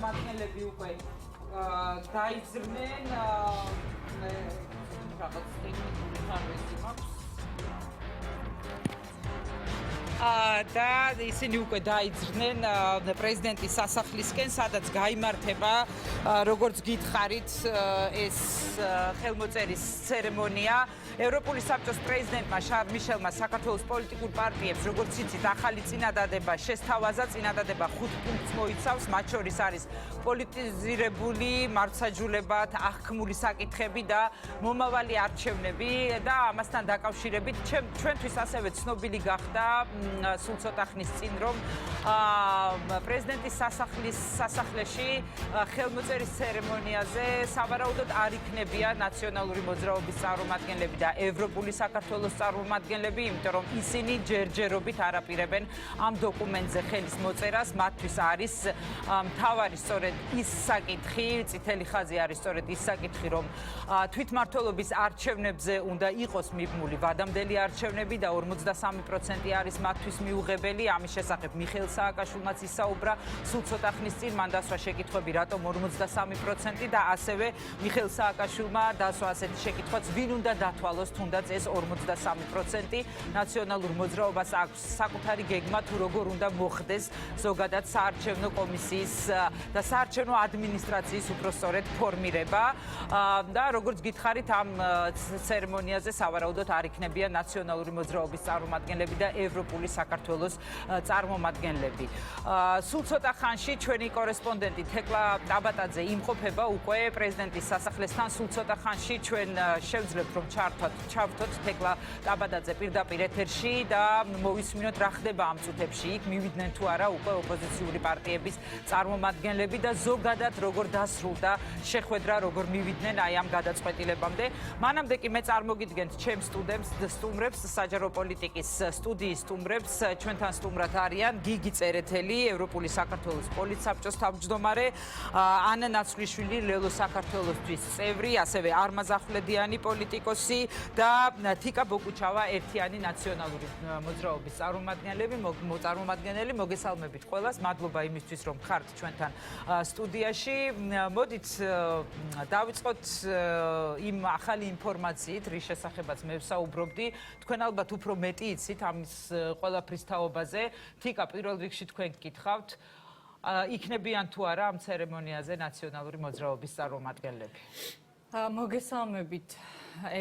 წარმომადგენლები უკვე დაიძრნენ რაღაც ტექნიკური ხარვესი მაქვს და ისინი უკვე დაიძრნენ პრეზიდენტის სასახლისკენ, სადაც გაიმართება, როგორც გითხარით, ეს ხელმოწერის ცერემონია. ევროპული საბჭოს პრეზიდენტმა შარლ მიშელმა საქართველოს პოლიტიკურ პარტიებს, როგორც იცით, ახალი წინადადება შესთავაზა. წინადადება 5 პუნქტს მოიცავს, მათ შორის არის პოლიტიზირებული მართლმსაჯულებად აღქმული საკითხები და მომავალი არჩევნები და ამასთან დაკავშირებით ჩვენთვის ასევე ცნობილი გახდა სულ ცოტა ხნის წინ, რომ პრეზიდენტის სასახლეში ხელმოწერის ცერემონიაზე სავარაუდოდ არ იქნებიან ნაციონალური მოძრაობის წარმომადგენლები და ევროპული საქართველოს წარმომადგენლები, იმიტომ რომ ისინი ჯერჯერობით არაპირებენ ამ დოკუმენტზე ხელის მოწერას. მათთვის არის მთავარი სწორედ ის საკითხი, წითელი ხაზი არის სწორედ ის საკითხი, რომ თვითმმართველობის არჩევნებზე უნდა იყოს მიბმული ვადამდელი არჩევნები და 53% არის მათთვის მიუღებელი. ამის შესახებ მიხეილ სააკაშვილმაც ისაუბრა სულ ცოტა ხნის წინ, მან დასვა შეკითხვები, რატომ 53% და ასევე მიხეილ სააკაშვილმა დასვა ასეთი შეკითხვაც, ვინ უნდა დათვალოს თუნდაც ეს 53%. ნაციონალურ მოძრაობას აქვს საკუთარი გეგმა, თუ როგორ უნდა მოხდეს ზოგადად საარჩევნო კომისიის და საარჩევნო ადმინისტრაციის უпростоრედ ფორმირება და როგორც გითხარით, ამ ცერემონიაზე სავარაუდოდ არ იქნებიან ნაციონალური მოძრაობის წარმომადგენლები და ევროპული საქართველოს წარმომადგენლები. სულ ცოტა ხანში ჩვენი კორესპონდენტი თეკლა ტაბატაძე იმყოფება უკვე პრეზიდენტის სასახლესთან. სულ ცოტა ხანში ჩვენ შევძლებთ, რომ ჩავთოთ თეკლა ტაბატაძე პირდაპირ ეთერში და მოვისმინოთ, რა ხდება ამ წუთებში იქ, მივიდნენ თუ არა უკვე ოპოზიციური პარტიების წარმომადგენლები და ზოგადად როგორ დასრულდა შეხვედრა, როგორ მივიდნენ აი ამ გადაწყვეტილებამდე. მანამდე კი მე წარმოგიდგენთ ჩემს სტუმრებს, საჯარო პოლიტიკის სტუდიის სტუმრებს. ჩვენთან სტუმრად არიან გიგი წერეთელი, ევროპული საქართველოს პოლიტსაბჭოს თავმჯდომარე, ანა ნაცვლიშვილი, ლელო საქართველოსთვის წევრი, ასევე არმაზ ახვლედიანი პოლიტიკოსი და თიკა ბოკუჩავა, ერთიანი ნაციონალური მოძრაობის წარმომადგენელი. მოგესალმებით ყველას, მადლობა იმისთვის, რომ ხართ ჩვენთან სტუდიაში. მოდით დავიწყოთ იმ ახალი ინფორმაციით, რის შესახებაც მე ვსაუბრობდი. თქვენ ალბათ უფრო მეტი იცით ამის ყველაფრის თაობაზე. თიკა, პირველ რიგში თქვენ გკითხავთ, იქნებიან თუ არა ამ ცერემონიაზე ნაციონალური მოძრაობის წარმომადგენლები? მოგესალმებით,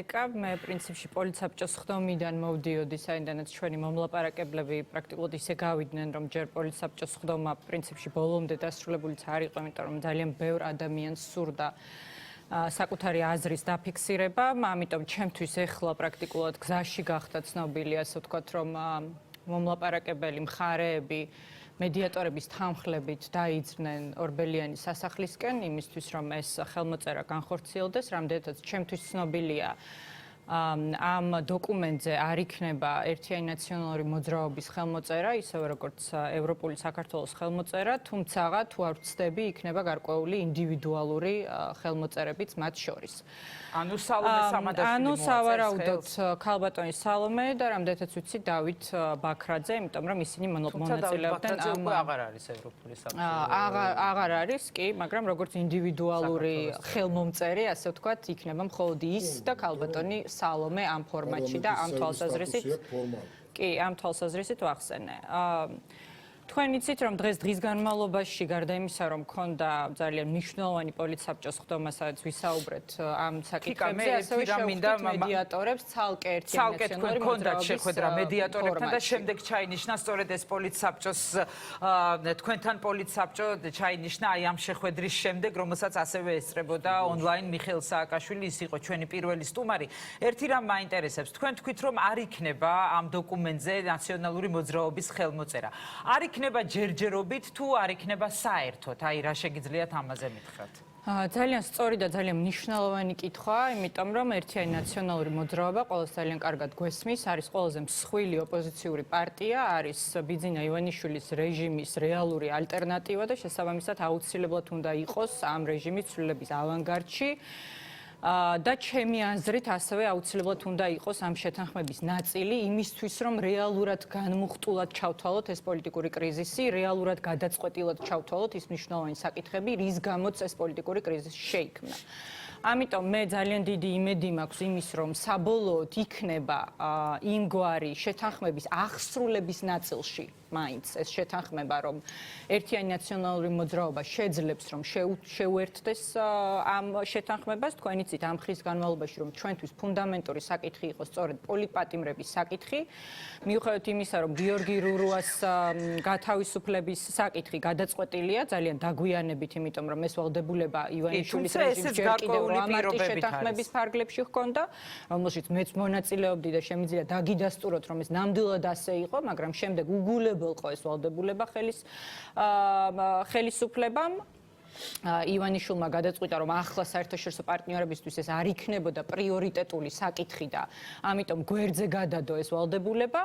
ეკა, მე პრინციპში პოლიტსაბჭოს ხდომიდან მოვდიოდი, საიდანაც ჩვენი მომლაპარაკებლები პრაქტიკულად ისე გავიდნენ, რომ ჯერ პოლიტსაბჭოს ხდომა პრინციპში ბოლომდე დასრულებულიც არ იყო, იმიტომ რომ ძალიან ბევრ ადამიანს სურდა საკუთარი აზრის დაფიქსირება, ამიტომ ჩემთვის ეხლა პრაქტიკულად გზაში გახდა ცნობილი, ასე ვთქვათ, რომ მომლაპარაკებელი მხარეები მედიატორების თანხლებით დაიძრნენ ორბელიანის სასახლისკენ, იმისთვის, რომ ეს ხელმოწერა განხორციელდეს, რამდენადაც ჩემთვის ცნობილია, ამ დოკუმენტზე არ იქნება ერთიანი ნაციონალური მოძრაობის ხელმოწერა, ისევე როგორც ევროპული საქართველოს ხელმოწერა, თუმცა თუ არ ვცდები, იქნება გარკვეული ინდივიდუალური ხელმოწერებიც მათ შორის. ანუ სალომე სამადაშვილი ანუ სავარაუდოდ ქალბატონი სალომე და რამდენადაც ვიცი დავით ბაქრაძე, იმიტომ რომ ისინი მონაწილეობდნენ ამ აღარ არის ევროპული საბჭო. აღარ არის, კი, მაგრამ როგორც ინდივიდუალური ხელმომწერი, ასე ვთქვათ, იქნება მხოლოდ ის და ქალბატონი სალომე ამ ფორმატში და ამ თვალსაზრისით კი, ამ თვალსაზრისით ვახსენე. თქვენ იცით, რომ დღის განმავლობაში გარდა იმისა, რომ მქონდა ძალიან მნიშვნელოვანი პოლიტსაბჭოს ხდომა, სადაც ვისაუბრეთ ამ საკითხებზე, ასევე შევხვდით მედიატორებს, ცალკე ერთიანი ნაციონალური მოძრაობის შეხვედრა მედიატორებთან და შემდეგ ჩაინიშნა სწორედ ეს პოლიტსაბჭოს თქვენთან პოლიტსაბჭო ჩაინიშნა აი ამ შეხვედრის შემდეგ, რომელსაც ასევე ესწრებოდა ონლაინ მიხეილ სააკაშვილი, ის იყო ჩვენი პირველი სტუმარი. ერთი რამ მაინტერესებს, თქვენ თქვით, რომ არ იქნება ამ დოკუმენტზე ნაციონალური მოძრაობის ხელმოწერა. არ იქნება ჯერჯერობით თუ არ იქნება საერთოდ? აი რა შეგიძლიათ ამაზე მითხრათ? ძალიან სწორი და ძალიან მნიშვნელოვანი კითხვაა, იმიტომ რომ ერთიანი ნაციონალური მოძრაობა ყველას ძალიან კარგად გვესმის, არის ყველაზე მსხვილი ოპოზიციური პარტია, არის ბიძინა ივანიშვილის რეჟიმის რეალური ალტერნატივა და შესაბამისად აუცილებლად უნდა იყოს ამ რეჟიმის ცვლილების ავანგარდში. და ჩემი აზრით ასევე აუცილებლად უნდა იყოს ამ შეთანხმების ნაწილი იმისთვის, რომ რეალურად განმუხტულად ჩავთვალოთ ეს პოლიტიკური კრიზისი, რეალურად გადაწყვეტილად ჩავთვალოთ ის მნიშვნელოვანი საკითხები, რის გამოც ეს პოლიტიკური კრიზისი შეიქმნა. ამიტომ მე ძალიან დიდი იმედი მაქვს იმის, რომ საბოლოოდ იქნება იმგვარი შეთანხმების აღსრულების ნაწილში მაინც ეს შეთანხმება, რომ ერთიანი ნაციონალური მოძრაობა შეძლებს, რომ შეუერთდეს ამ შეთანხმებას, თქვენ იცით ამ ხის განმავლობაში, რომ ჩვენთვის ფუნდამენტური საკითხი იყო სწორედ პოლიტპატიმრების საკითხი, მიუხედავად იმისა, რომ გიორგი რურუას გათავისუფლების საკითხი გადაწყვეტილია ძალიან დაგვიანებით, იმიტომ რომ ეს ვალდებულება ივანიშვილის რეჟიმს ჯერ კიდევ ამარტი შეთანხმების ფარგლებში ჰქონდა, რომელშიც მეც მონაწილეობდი და შემიძლია დაგიდასტუროთ, რომ ეს ნამდვილად ასე იყო, მაგრამ შემდეგ უგულებელყო ეს ვალდებულება ხელისუფლებამ. ივანიშვილმა გადაწყვიტა, რომ ახლა საერთაშორისო პარტნიორებისთვის ეს არ იქნებოდა პრიორიტეტული საკითხი და ამიტომ გვერდზე გადადო ეს ვალდებულება.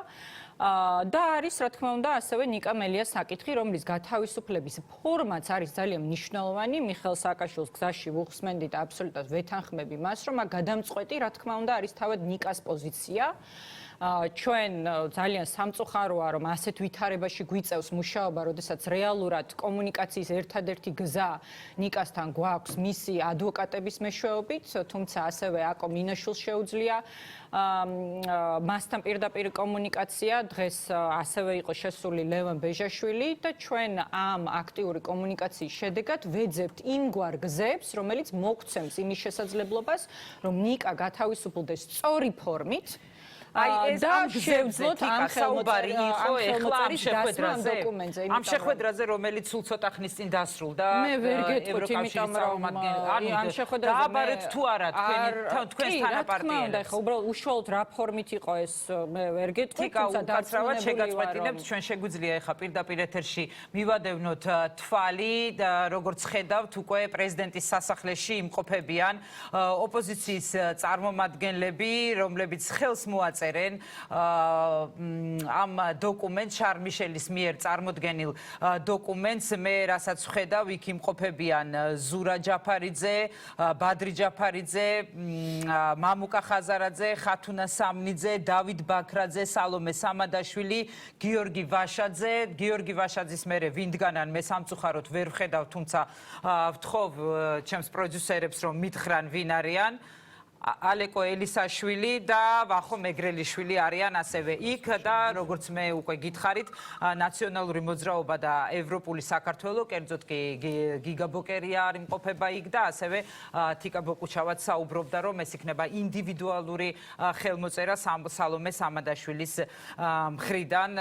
და არის, რა თქმა უნდა, ასევე ნიკა მელიას საკითხი, რომლის გათავისუფლების ფორმაც არის ძალიან მნიშვნელოვანი. მიხეილ სააკაშვილის გზაში ვუხსმენდი და აბსოლუტურად ვეთანხმები მას, რომ გადამწყვეტი, რა თქმა უნდა, არის თავად ნიკას პოზიცია. ჩვენ ძალიან სამწუხაროა, რომ ასეთ ვითარებაში გვიწევს მუშაობა, როდესაც რეალურად კომუნიკაციის ერთადერთი გზა ნიკასთან გვაქვს მისი ადვოკატების მეშვეობით, თუმცა ასევე აკო მინაშვილს შეუძლია მასთან პირდაპირ კომუნიკაცია. დღეს ასევე იყო შესული ლევან ბეჟაშვილი და ჩვენ ამ აქტიური კომუნიკაციის შედეგად ვეძებთ იმგვარ გზებს, რომელიც მოგვცემს იმის შესაძლებლობას, რომ ნიკა გათავისუფლდეს სწორი ფორმით. ეს ამ შევძლოთ ამ საუბარი იყო ეხლა ამ შეხვედრაზე. ამ შეხვედრაზე, რომელიც სულ ცოტა ხნის წინ დასრულდა. მე ვერ გეტყვით, იმიტომ რომ ამ შეხვედრაზე დააბარეთ თუ არა თქვენს თანაპარტიერებს. ეხლა უბრალოდ უშუალოდ რა ფორმით იყო ეს მე ვერ გეტყვით, თუმცა დაცრავად შეგაწყვეტინებთ, ჩვენ შეგვიძლია ეხლა პირდაპირ ეთერში მივადევნოთ თვალი და როგორც ხედავთ, უკვე პრეზიდენტის სასახლეში იმყოფებიან ოპოზიციის წარმომადგენლები, რომლებიც ხელს მოაწერენ ამ დოკუმენტს, შარ მიშელის მიერ წარმოდგენილ დოკუმენტს. მე რასაც ვხედავ, იქ იმყოფებიან ზურა ჯაფარიძე, ბადრი ჯაფარიძე, მამუკა ხაზარაძე, ხათუნა სამნიძე, დავით ბაქრაძე, სალომე სამადაშვილი, გიორგი ვაშაძე. გიორგი ვაშაძის მერე ვინდგანან მე სამწუხაროდ ვერ ვხედავ, თუმცა ვთხოვ ჩემს პროდიუსერებს, რომ მითხრან ვინ არიან. ალეკო ელისაშვილი და ვახო მეგრელიშვილი არიან ასევე იქ და როგორც მე უკვე გითხარით, ნაციონალური მოძრაობა და ევროპული საქართველო, კერძოდ კი გიგა ბოკერია არ იმყოფება იქ და ასევე თიკა ბოკუჩავაც საუბრობდა, რომ ეს იქნება ინდივიდუალური ხელმოწერა სალომე სამადაშვილის მხრიდან,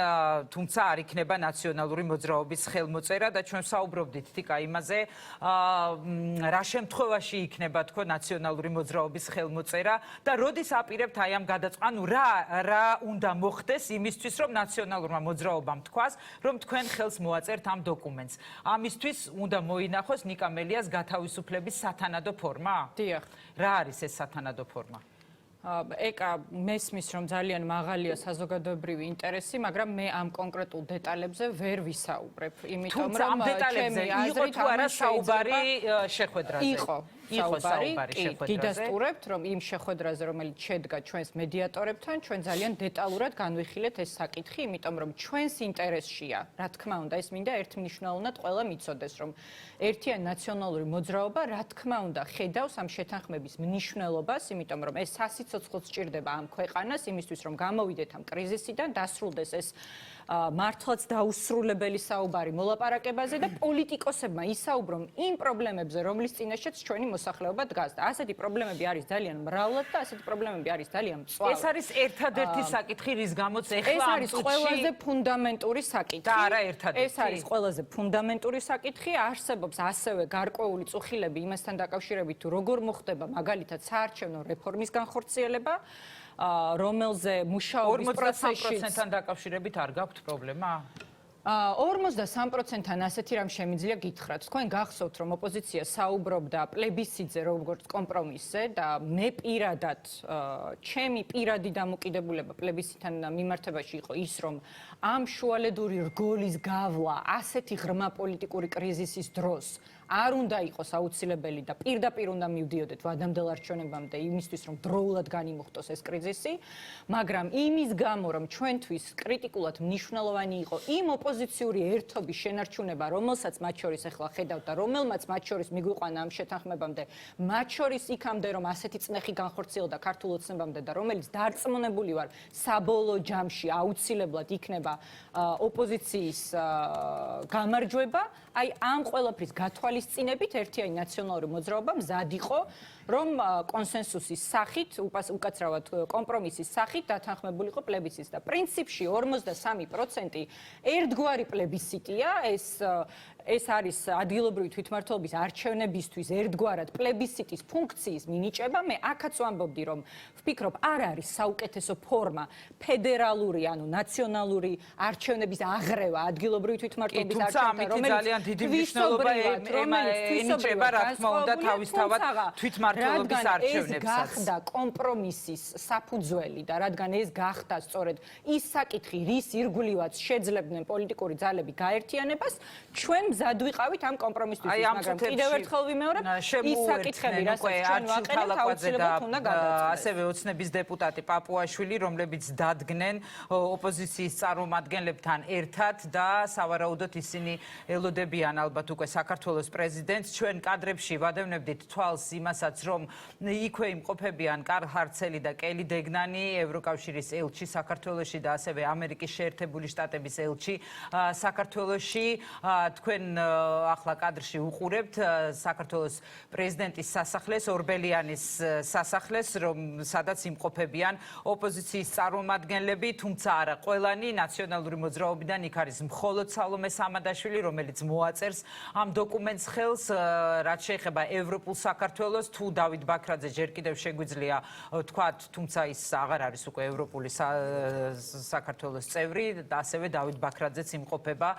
თუმცა არ იქნება ნაციონალური მოძრაობის ხელმოწერა და ჩვენ საუბრობდით თიკა იმაზე, რა შემთხვევაში იქნება თქო ნაციონალური მოძრაობის ხელმოწერა და როდის აპირებთ აი ამ გადაწყვეტილებას, რა უნდა მოხდეს იმისთვის, რომ ნაციონალურმა მოძრაობამ თქვას, რომ თქვენ ხელს მოაწერთ ამ დოკუმენტს. ამისთვის უნდა მოინახოს ნიკა მელიას გათავისუფლების სათანადო ფორმა? დიახ. რა არის ეს სათანადო ფორმა? ეკა მესმის, რომ ძალიან მაღალია საზოგადოებრივი ინტერესი, მაგრამ მე ამ კონკრეტულ დეტალებზე ვერ ვისაუბრებ, იმიტომ რომ ამ დეტალებზე იყო თუ არა საუბარი შეხვედრაზე? იყო საუბარი, გიდასტურებთ, რომ იმ შეხვედრაზე, რომელიც შედგა ჩვენს მედიატორებთან, ჩვენ ძალიან დეტალურად განვიხილეთ ეს საკითხი, იმიტომ რომ ჩვენს ინტერესშია, რა თქმა უნდა, ეს მინდა ერთმნიშვნელოვნად ყველა მიცოდეს, რომ ერთიანი ნაციონალური მოძრაობა, რა თქმა უნდა, ხედავს ამ შეთანხმების მნიშვნელობას, იმიტომ რომ ეს სასიცოცხლოდ სჭირდება ამ ქვეყანას, იმისთვის, რომ გამოვიდეთ ამ კრიზისიდან, დასრულდეს ეს მართლაც დაუსრულებელი საუბარი მოლაპარაკებაზე და პოლიტიკოსებმა ისაუბრონ იმ პრობლემებზე, რომლის წინაშეც ჩვენი მოსახლეობა დგას. და ასეთი პრობლემები არის ძალიან მრავლად და ასეთი პრობლემები არის ძალიან მწვავე. ეს არის ერთადერთი საკითხი, რის გამოც ეხლა ეს არის ყველაზე ფუნდამენტური საკითხი. და არა ერთადერთი. ეს არის ყველაზე ფუნდამენტური საკითხი. არსებობს ასევე გარკვეული წუხილები იმასთან დაკავშირებით, თუ როგორ მოხდება მაგალითად საარჩევნო რეფორმის განხორციელება, რომელზე მუშაობის პროცესში 43%-თან დაკავშირებით არ გაქვთ პრობლემა? 43%-თან ასეთი რამ შემიძლია გითხრათ. თქვენ გახსოვთ, რომ ოპოზიცია საუბრობდა პლებისციტზე როგორც კომპრომისზე და მე პირადად, ჩემი პირადი დამოკიდებულება პლებისციტთან მიმართებაში იყო ის, რომ ამ შუალედური რგოლის გავლა ასეთი ღრმა პოლიტიკური კრიზისის დროს არ უნდა იყოს აუცილებელი და პირდაპირ უნდა მივდიოდეთ ვადამდელ არჩევნებამდე იმისთვის, რომ დროულად განიმუხტოს ეს კრიზისი, მაგრამ იმის გამო, რომ ჩვენთვის კრიტიკულად მნიშვნელოვანი იყო იმ ოპოზიციური ერთობის შენარჩუნება, რომელსაც მათ შორის ახლა ხედავთ და რომელმაც მათ შორის მიგვიყვანა ამ შეთანხმებამდე, მათ შორის იქამდე, რომ ასეთი წნეხი განხორციელდა ქართულ ოცნებამდე და რომელიც დარწმუნებული ვარ, საბოლოო ჯამში აუცილებლად იქნება ოპოზიციის გამარჯვება, აი ამ ყველაფრის გათვალისწინებით ერთიანი ნაციონალური მოძრაობა მზად იყო, რომ კონსენსუსის სახით, უკაცრავად კომპრომისის სახით დათანხმებულიყო პლებისციტს და პრინციპში 53% ერთგვარი პლებისციტია, ეს არის ადგილობრივი თვითმმართველობის არჩევნებისთვის ერთგვარად პლებისციტის ფუნქციის მინიჭება. მე აქაც ვამბობდი, რომ ვფიქრობ, არ არის საუკეთესო ფორმა ფედერალური, ანუ ნაციონალური არჩევნების აღრევა ადგილობრივი თვითმმართველობის არჩევნებთან, რომელიც ძალიან დიდი მნიშვნელობა ენიჭება, რა თქმა უნდა, თავისთავად თვითმმართველობის არჩევნებსაც. ეს გახდა კომპრომისის საფუძველი და რადგან ეს გახდა სწორედ ის საკითხი, რის ირგვლივაც შეძლებდნენ პოლიტიკური ძალები გაერთიანებას, ჩვენ მზად ვიყავით ამ კომპრომისისთვის, მაგრამ კიდევ ერთხელ ვიმეორებ, ის საკითხები, რასაც ჩვენ ვაყენებთ, აუცილებლად უნდა გადაწყდეს. ასევე ოცნების დეპუტატი პაპუაშვილი, რომლებიც დადგნენ ოპოზიციის წარმომადგენლებთან ერთად და სავარაუდოდ ისინი ელოდებიან ალბათ უკვე საქართველოს პრეზიდენტს. ჩვენ კადრებში ვადევნებდით თვალს იმასაც, რომ იქვე იმყოფებიან კარლ ჰარცელი და კელი დეგნანი, ევროკავშირის ელჩი საქართველოში და ასევე ამერიკის შეერთებული შტატების ელჩი საქართველოში. თქვენ ახლა კადრში უყურებთ საქართველოს პრეზიდენტის სასახლეს, ორბელიანის სასახლეს, სადაც იმყოფებიან ოპოზიციის წარმომადგენლები, თუმცა არა ყველანი. ნაციონალური მოძრაობიდან იქ არის მხოლოდ სალომე სამადაშვილი, რომელიც მოაწერს ამ დოკუმენტს ხელს, რაც შეეხება ევროპულ საქართველოს. თუ დავით ბაქრაძე ჯერ კიდევ შეგვიძლია თქვათ, თუმცა ის აღარ არის უკვე ევროპული საქართველოს წევრი, ასევე დავით ბაქრაძეც იმყოფება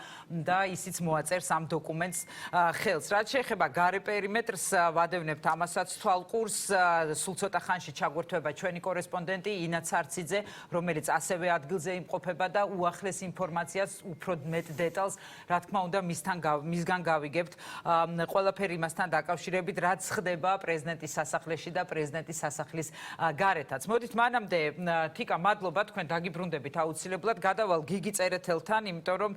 და ისიც მოაწერს ამ დოკუმენტს ხელს. რაც შეეხება გარე პერიმეტრს, ვადევნებთ ამასაც თვალყურს. სულ ცოტა ხანში ჩაგვერთვება ჩვენი კორესპონდენტი ინა ცარციძე, რომელიც ასევე ადგილზე იმყოფება და უახლეს ინფორმაციას, უფრო მეტ დეტალს, რა თქმა უნდა, მისგან გავიგებთ. ყველაფერი იმასთან დაკავშირებით, რაც ხდება პრეზიდენტის სასახლეში და პრეზიდენტის სასახლის გარეთაც. მოდით მანამდე, თიკა, მადლობა, თქვენ დაგიბრუნდებით აუცილებლად. გადავალ გიგი წერეთელთან, იმიტომ რომ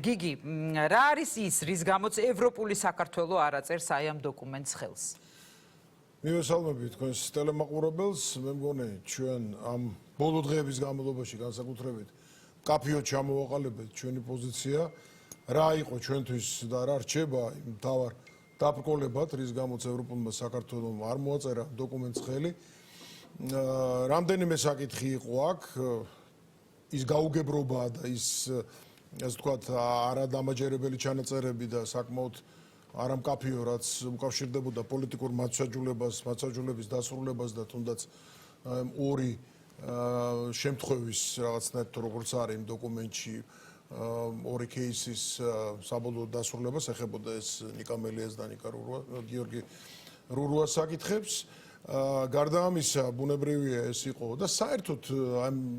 გიგი, რა არის ის, რის გამოც ევროპული საქართველო არ აწერს აი ამ დოკუმენტს ხელს? მივესალმებით თქვენს ტელემაყურებელს. მე მგონი, ჩვენ ამ ბოლო დღეების განმავლობაში განსაკუთრებით კაფეოდ ჩამოვაყალიბეთ ჩვენი პოზიცია, რა იყო ჩვენთვის და რა რჩება იმ მთავარ დაბრკოლებად, რის გამოც ევროპულმა საქართველომ არ მოაწერა დოკუმენტს ხელი. რამდენიმე საკითხი იყო აქ, ის გაუგებრობა და ის ასე ვთქვათ, არადამაჯერებელი ჩანაწერები და საკმაოდ არამკაფიო, რაც უკავშირდებოდა პოლიტიკურ მაცვაჯულების დასრულებას და თუნდაც ორი შემთხვევის რაღაცნაირად როგორც არის იმ დოკუმენტში ორი кейსის საბოლოო დასრულებას ეხებოდა ეს ნიკა მელიას და გიორგი რურუას საკითხებს. გარდა ამისა, ბუნებრივია ეს იყო და საერთოდ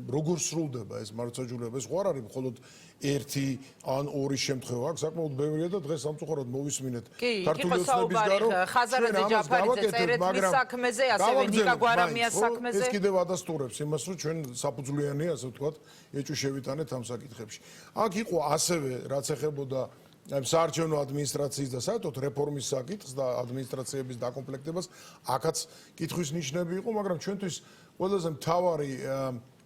როგორ სრულდება ეს მართლმსაჯულება, ეს ხო არ არის მხოლოდ ერთი ან ორი შემთხვევა, აქ საკმაოდ ბევრია და დღეს სამწუხაროდ მოვისმინეთ ქართული ოცნების გარო ხაზარაძე ჯაფარიძე წერეთლის საქმეზე, ასევე ნიკა გვარამიას საქმეზე. ეს კიდევ ადასტურებს იმას, რომ ჩვენ საფუძვლიანია, ასე ვთქვათ, ეჭვი შევიტანეთ ამ საკითხებში. აქ იყო ასევე რაც ეხებოდა საარჩევნო ადმინისტრაციის და საერთოდ რეფორმის საკითხს და ადმინისტრაციების დაკომპლექტებას, აქაც კითხვის ნიშნები იყო, მაგრამ ჩვენთვის ყველაზე მთავარი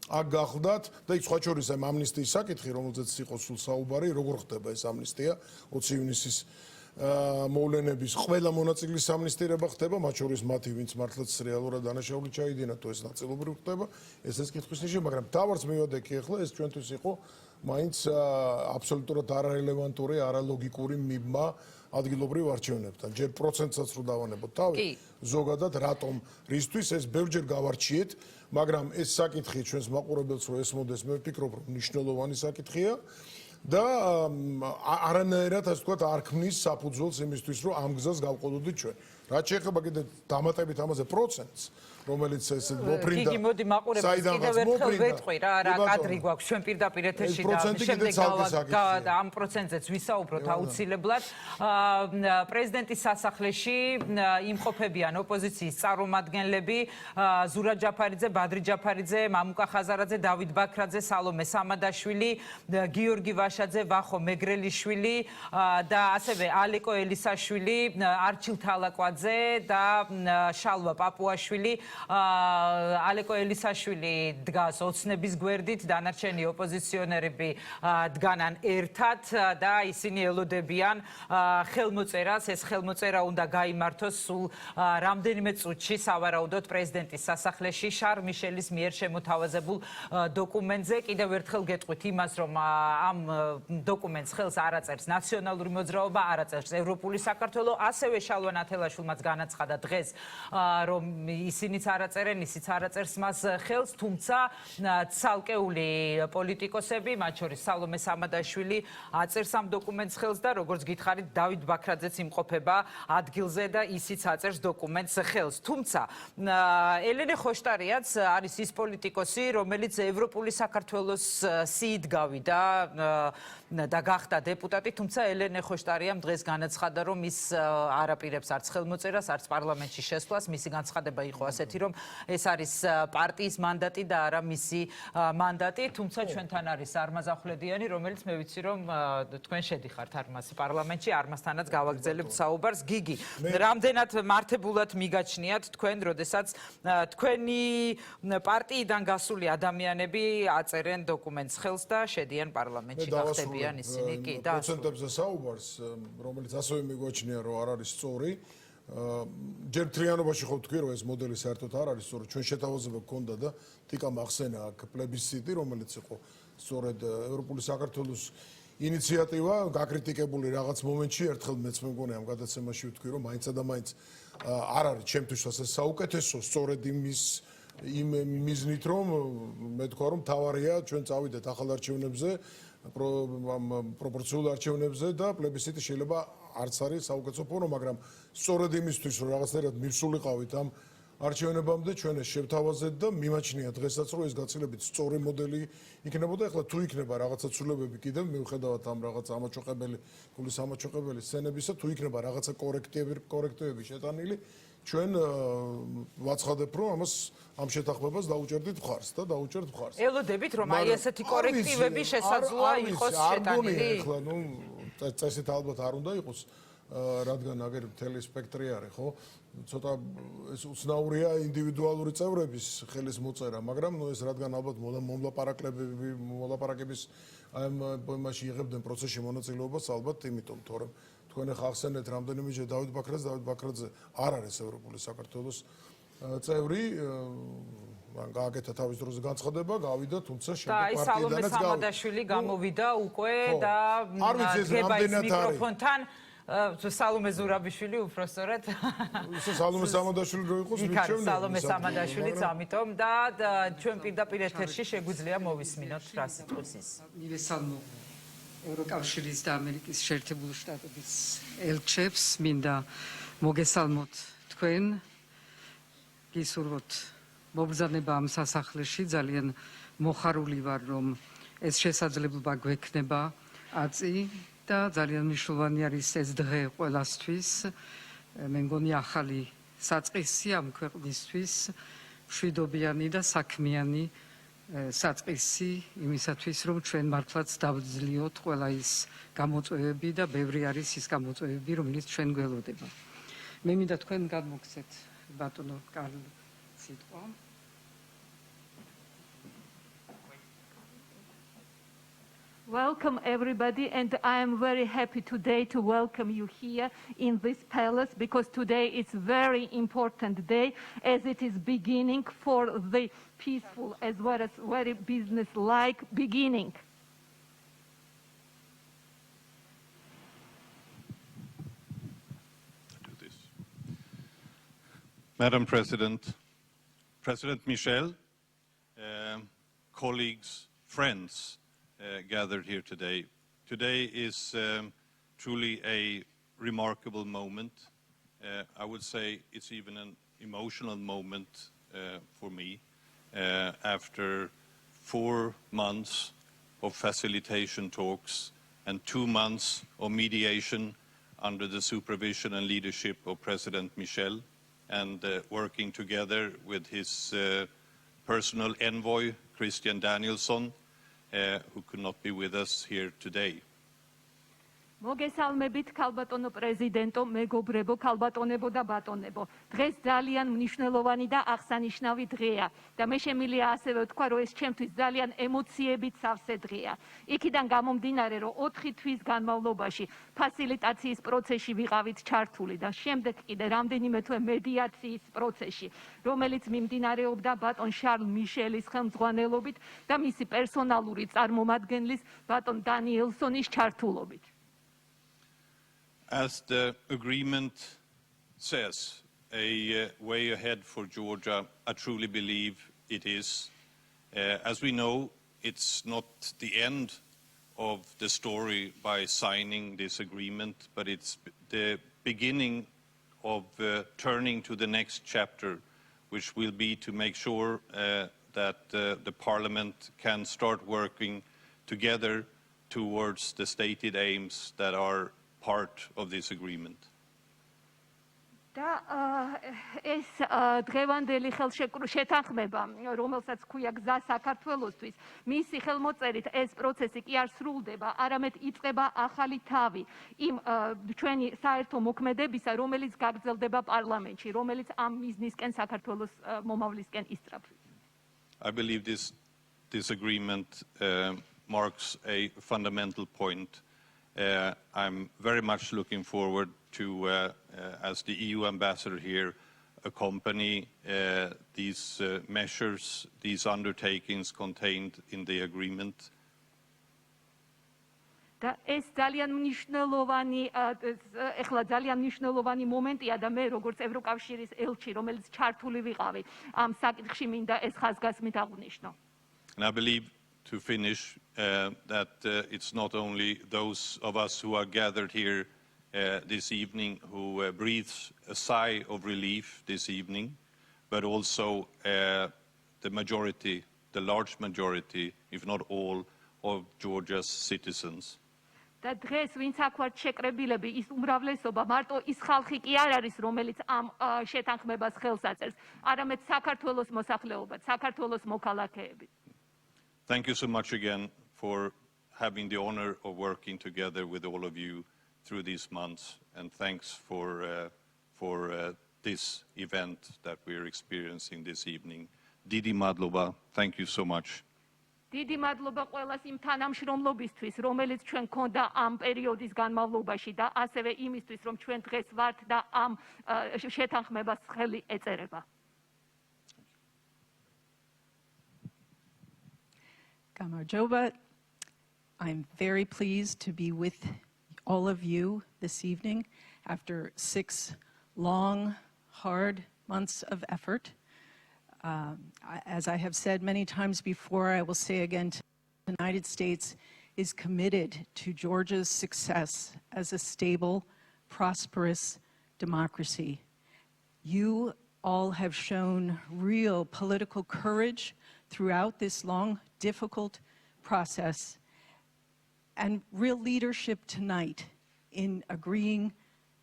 აქ გახლდათ და იქ სხვა შორის ამ ამნისტიის საკითხი, რომელზეც იყო სულ საუბარი, როგორ ხდება ეს ამნისტია 20 ივნისის მოვლენების ყველა მონაწილის ამნისტირება ხდება, მათ შორის მათი, ვინც მართლაც რეალურად დანაშაული ჩაიდინა, თუ ეს ნაწილობრივ ხდება, ეს კითხვის ნიშნები, მაგრამ მთავარს მივადექი ახლა ეს ჩვენთვის იყო მაინც აბსოლუტურად არარელევანტური, არალოგიკური მიბმა ადგილობრივ არჩევნებთან. ჯერ პროცენტსაც რო დავანებოთ თავი, ზოგადად რატომ, რისთვის ეს ბევრჯერ გავარჩიეთ, მაგრამ ეს საკითხი ჩვენს მაყურებელს რო ესმოდეს, მე ვფიქრობ, რომ მნიშვნელოვანი საკითხია და არანაირად, ასე ვთქვათ, არ ქმნის საფუძველს იმისთვის, რომ ამ გზას გავყოლოდით ჩვენ. რაც შეეხება კიდე დამატებით ამაზე პროცენტს, რომელიც ეს მოფრინდა. იგი მოდი მაყურებელს კიდევ ერთხელ ვეთყვი რა კადრი გვაქვს ჩვენ პირდაპირ ეთერში და შემდეგ ამ პროცენტზეც ვისაუბროთ აუცილებლად. პრეზიდენტის სასახლეში იმყოფებიან ოპოზიციის წარმომადგენლები ზურაბ ჯაფარიძე, ბადრი ჯაფარიძე, მამუკა ხაზარაძე, დავით ბაქრაძე, სალომე სამადაშვილი, გიორგი ვაშაძე, ვახო მეგრელიშვილი და ასევე ალეკო ელისაშვილი, არჩილ თალაკვაძე და შალვა პაპუაშვილი. ალეკო ელისაშვილი დგას ოცნების გვერდით, დანარჩენი ოპოზიციონერები დგანან ერთად და ისინი ელოდებიან ხელმოწერას. ეს ხელმოწერა უნდა გაიმართოს სულ რამდენიმე წუთში სავარაუდოდ პრეზიდენტის სასახლეში შარ მიშელის მიერ შემოთავაზებულ დოკუმენტზე. კიდევ ერთხელ გეტყვით იმას, რომ ამ დოკუმენტს ხელს არ აწერს ნაციონალური მოძრაობა, არ აწერს ევროპული საქართველო, ასევე შალვა ნათელაშვილმაც განაცხადა დღეს, რომ ისინიც არ აწერენ, ისიც არ აწერს მას ხელს, თუმცა ცალკეული პოლიტიკოსები, მათ შორის სალომე სამადაშვილი აწერს ამ დოკუმენტს ხელს და როგორც გითხარით, დავით ბაქრაძეც იმყოფება ადგილზე და ისიც აწერს დოკუმენტს ხელს. თუმცა ელენე ხოშტარიაც არის ის პოლიტიკოსი, რომელიც ევროპული საქართველოს სიით გავიდა და გახდა დეპუტატი, თუმცა ელენე ხოშტარიამ დღეს განაცხადა, რომ ის არ აპირებს არც ხელმოწერას, არც პარლამენტში შესვლას. მისი განცხადება იყო ასეთი, რომ ეს არის პარტიის მანდატი და არა მისი მანდატი, თუმცა ჩვენთან არის არმაზ ახვლედიანი, რომელიც მე ვიცი, რომ თქვენ შედიხართ არმაზ პარლამენტში, არმაზთანაც გავაგრძელებთ საუბარს. გიგი, რამდენად მართებულად მიგაჩნიათ თქვენ, როდესაც თქვენი პარტიიდან გასული ადამიანები აწერენ დოკუმენტს ხელს და შედიან პარლამენტში, გახდებიან ისინი კი და პროცენტებზე საუბარს, რომელიც ასევე მიგვაჩნია, რომ არ არის სწორი. ჯერ მთლიანობაში ხო ვთქვი, რომ ეს მოდელი საერთოდ არ არის სწორი. ჩვენ შეთავაზება გქონდა და თიკა მახსენა აქ პლებისციტი, რომელიც იყო სწორედ ევროპული საქართველოს ინიციატივა, გაკრიტიკებული რაღაც მომენტში, ერთხელ მეც მე მგონი ამ გადაცემაში ვთქვი, რომ მაინცა და მაინც არ არის ჩემთვისაც ეს საუკეთესო, სწორედ იმ მიზნით, რომ მე თქვა, რომ თავარია ჩვენ წავიდეთ ახალ არჩევნებზე, პროპორციულ არჩევნებზე და პლებისციტი შეიძლება არც არის საუკეთესო ფორმა, მაგრამ სწორედ იმისთვის, რომ რაღაცნაირად მივსულიყავით ამ არჩევნებამდე, ჩვენ ეს შევთავაზეთ და მიმაჩნია დღესაც, რომ ეს გაცილებით სწორი მოდელი იქნებოდა. ეხლა თუ იქნება რაღაცა ცვლილებები კიდევ მიუხედავად ამ რაღაც ამაჩოყებელი, გულის ამაჩოყებელი სცენებისა, თუ იქნება რაღაცა კორექტივები შეტანილი, ჩვენ ვაცხადებ, რომ ამ შეთანხმებას დაუჭერდით მხარს და დაუჭერთ მხარს. ელოდებით, რომ აი ესეთი კორექტივები შესაძლოა იყოს შეტანილი? ეხლა წესით ალბათ არ უნდა იყოს, რადგან აგერ მთელი სპექტრი არის, ხო? ცოტა ეს უცნაურია ინდივიდუალური წევრების ხელის მოწერა, მაგრამ ეს რადგან ალბათ მოლაპარაკების ამ იმაში იღებდნენ პროცესში მონაწილეობას, ალბათ იმიტომ, თორემ თქვენ ახლა ახსენეთ რამდენიმეჯერ დავით ბაქრაძე არ არის ევროპული საქართველოს წევრი, გააკეთა თავის დროზე განცხადება, გავიდა, თუმცა შემდეგ პარტიიდანაც გავიდა. და აი სალომე სამადაშვილი გამოვიდა უკვე და გება ის მიკროფონთან სალომე ზურაბიშვილი უბრალოდ სალომე სამადაშვილი რო იყოს მირჩევნია სალომე სამადაშვილიც ამიტომ და ჩვენ პირდაპირ ეთერში შეგვიძლია მოვისმინოთ რა სიტყვის ის მივესალმო ევროკავშირის და ამერიკის შეერთებული შტატების ელჩებს მინდა მოგესალმოთ თქვენ გისურვოთ მობრძანება ამ სასახლეში ძალიან მოხარული ვარ რომ ეს შესაძლებლობა გვექნება აწი და ძალიან მნიშვნელოვანი არის ეს დღე ყველასთვის. მე მგონი ახალი საწყისი ამ ქვეყნისთვის, მშვიდობიანი და საქმიანი საწყისი იმისათვის, რომ ჩვენ მართლაც დავძლიოთ ყველა ის გამოწვევები და ბევრი არის ის გამოწვევები, რომელიც ჩვენ გველოდება. მე მინდა თქვენ გადმოგცეთ ბატონო კარლ სიტყვა. Welcome everybody, and I am very happy today to welcome you here in this palace because today is a very important day as it is beginning for the peaceful as well as very business-like beginning. Madam President, President Michel, colleagues, friends, gathered here today. Today is truly a remarkable moment I would say it's even an emotional moment for me after 4 months of facilitation talks and 2 months of mediation under the supervision and leadership of President Michel, and working together with his personal envoy, Christian Danielsson, who could not be with us here today. მოგესალმებით ქალბატონო პრეზიდენტო, მეგობრებო, ქალბატონებო და ბატონებო. დღეს ძალიან მნიშვნელოვანი და აღსანიშნავი დღეა და მე შემიძლია ასევე ვთქვა, რომ ეს ჩემთვის ძალიან ემოციებით სავსე დღეა. იქიდან გამომდინარე, რომ 4 თვის განმავლობაში ფასილიტაციის პროცესში ვიყავით ჩართული და შემდეგ კიდე რამდენიმე თვე მედიაციის პროცესში, რომელიც მიმდინარეობდა ბატონ შარლ მიშელის ხელმძღვანელობით და მისი პერსონალური წარმომადგენლის ბატონ დანიელსონის ჩართულობით. As the agreement says, a way ahead for Georgia, I truly believe it is. As we know, it's not the end of the story by signing this agreement, but it's the beginning of turning to the next chapter, which will be to make sure that the Parliament can start working together towards the stated aims that are part of this agreement. და ეს დღევანდელი შეთანხმება, რომელსაც ქვია გზა საქართველოსთვის, მისი ხელმოწერით ეს პროცესი კი არ სრულდება, არამედ იწყება ახალი თავი იმ ჩვენი საერთო მოქმედებისა, რომელიც გაგრძელდება პარლამენტში, რომელიც ამ მიზნისკენ საქართველოს მომავლისკენ ისწრაფვის. I believe this agreement marks a fundamental point. I'm very much looking forward to, as the EU ambassador here, accompany these measures, these undertakings contained in the agreement. და ეს ძალიან მნიშვნელოვანი მომენტია და მე როგორც ევროკავშირის ელჩი, რომელიც ჩართული ვიყავი ამ საკითხში, მინდა ეს ხაზგასმით აღვნიშნო. And I believe, to finish, that it's not only those of us who are gathered here this evening who breathes a sigh of relief this evening, but also the majority, the large majority, if not all, of Georgia's citizens. და დღეს ვინც აქ ვართ შეკრებილები, ის უმრავლესობა მარტო ის ხალხი კი არ არის, რომელიც ამ შეთანხმებას ხელს აწერს, არამედ საქართველოს მოსახლეობაც, საქართველოს მოქალაქეები. Thank you so much again for having the honor of working together with all of you through these months, and thanks for this event that we're experiencing this evening. Didi Madloba, thank you so much. დიდი მადლობა ყველას იმ თანამშრომლობისთვის, რომელიც ჩვენ გქონდა ამ პერიოდის განმავლობაში და ასევე იმისთვის, რომ ჩვენ დღეს ვართ და ამ შეთანხმებას ხელი ეწერება. Gamarjoba, I'm very pleased to be with all of you this evening after 6 long, hard months of effort. As I have said many times before, I will say again, the United States is committed to Georgia's success as a stable, prosperous democracy. You all have shown real political courage throughout this long, difficult process, and real leadership tonight in agreeing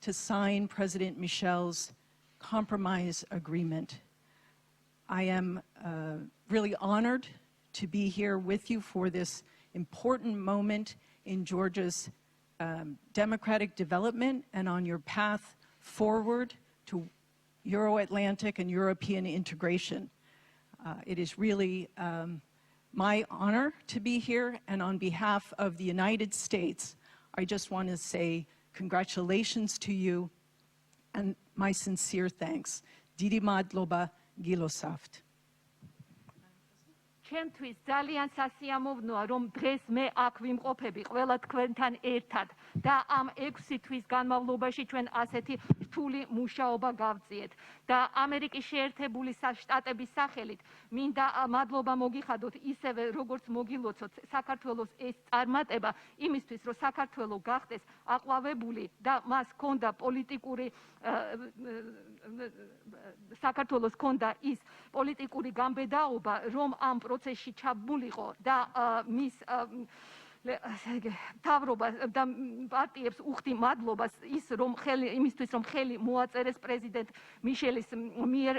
to sign President Michel's compromise agreement. I am really honored to be here with you for this important moment in Georgia's democratic development and on your path forward to Euro-Atlantic and European integration. It is really my honor to be here, and on behalf of the United States, I just want to say congratulations to you and my sincere thanks. Didi Madloba Gilosaft. ჩემთვის ძალიან სასიამოვნოა, რომ დღეს მე აქ ვიმყოფები ყველა თქვენთან ერთად და ამ 6 თვის განმავლობაში ჩვენ ასეთი რთული მუშაობა გავწიეთ. და ამერიკის შეერთებული შტატების სახელით მინდა მადლობა მოგიხადოთ ისევე როგორც მოგილოცოთ საქართველოს ეს წარმატება იმისთვის, რომ საქართველო გახდეს აყვავებული და მას ჰქონდა პოლიტიკური საქართველოს ჰქონდა ის პოლიტიკური გამბედაობა, რომ ამ პროცესში ჩაბმულიყო და მის თავრობას და პარტიებს უხდი მადლობას იმისთვის, რომ ხელი მოაწერეს პრეზიდენტ მიშელის მიერ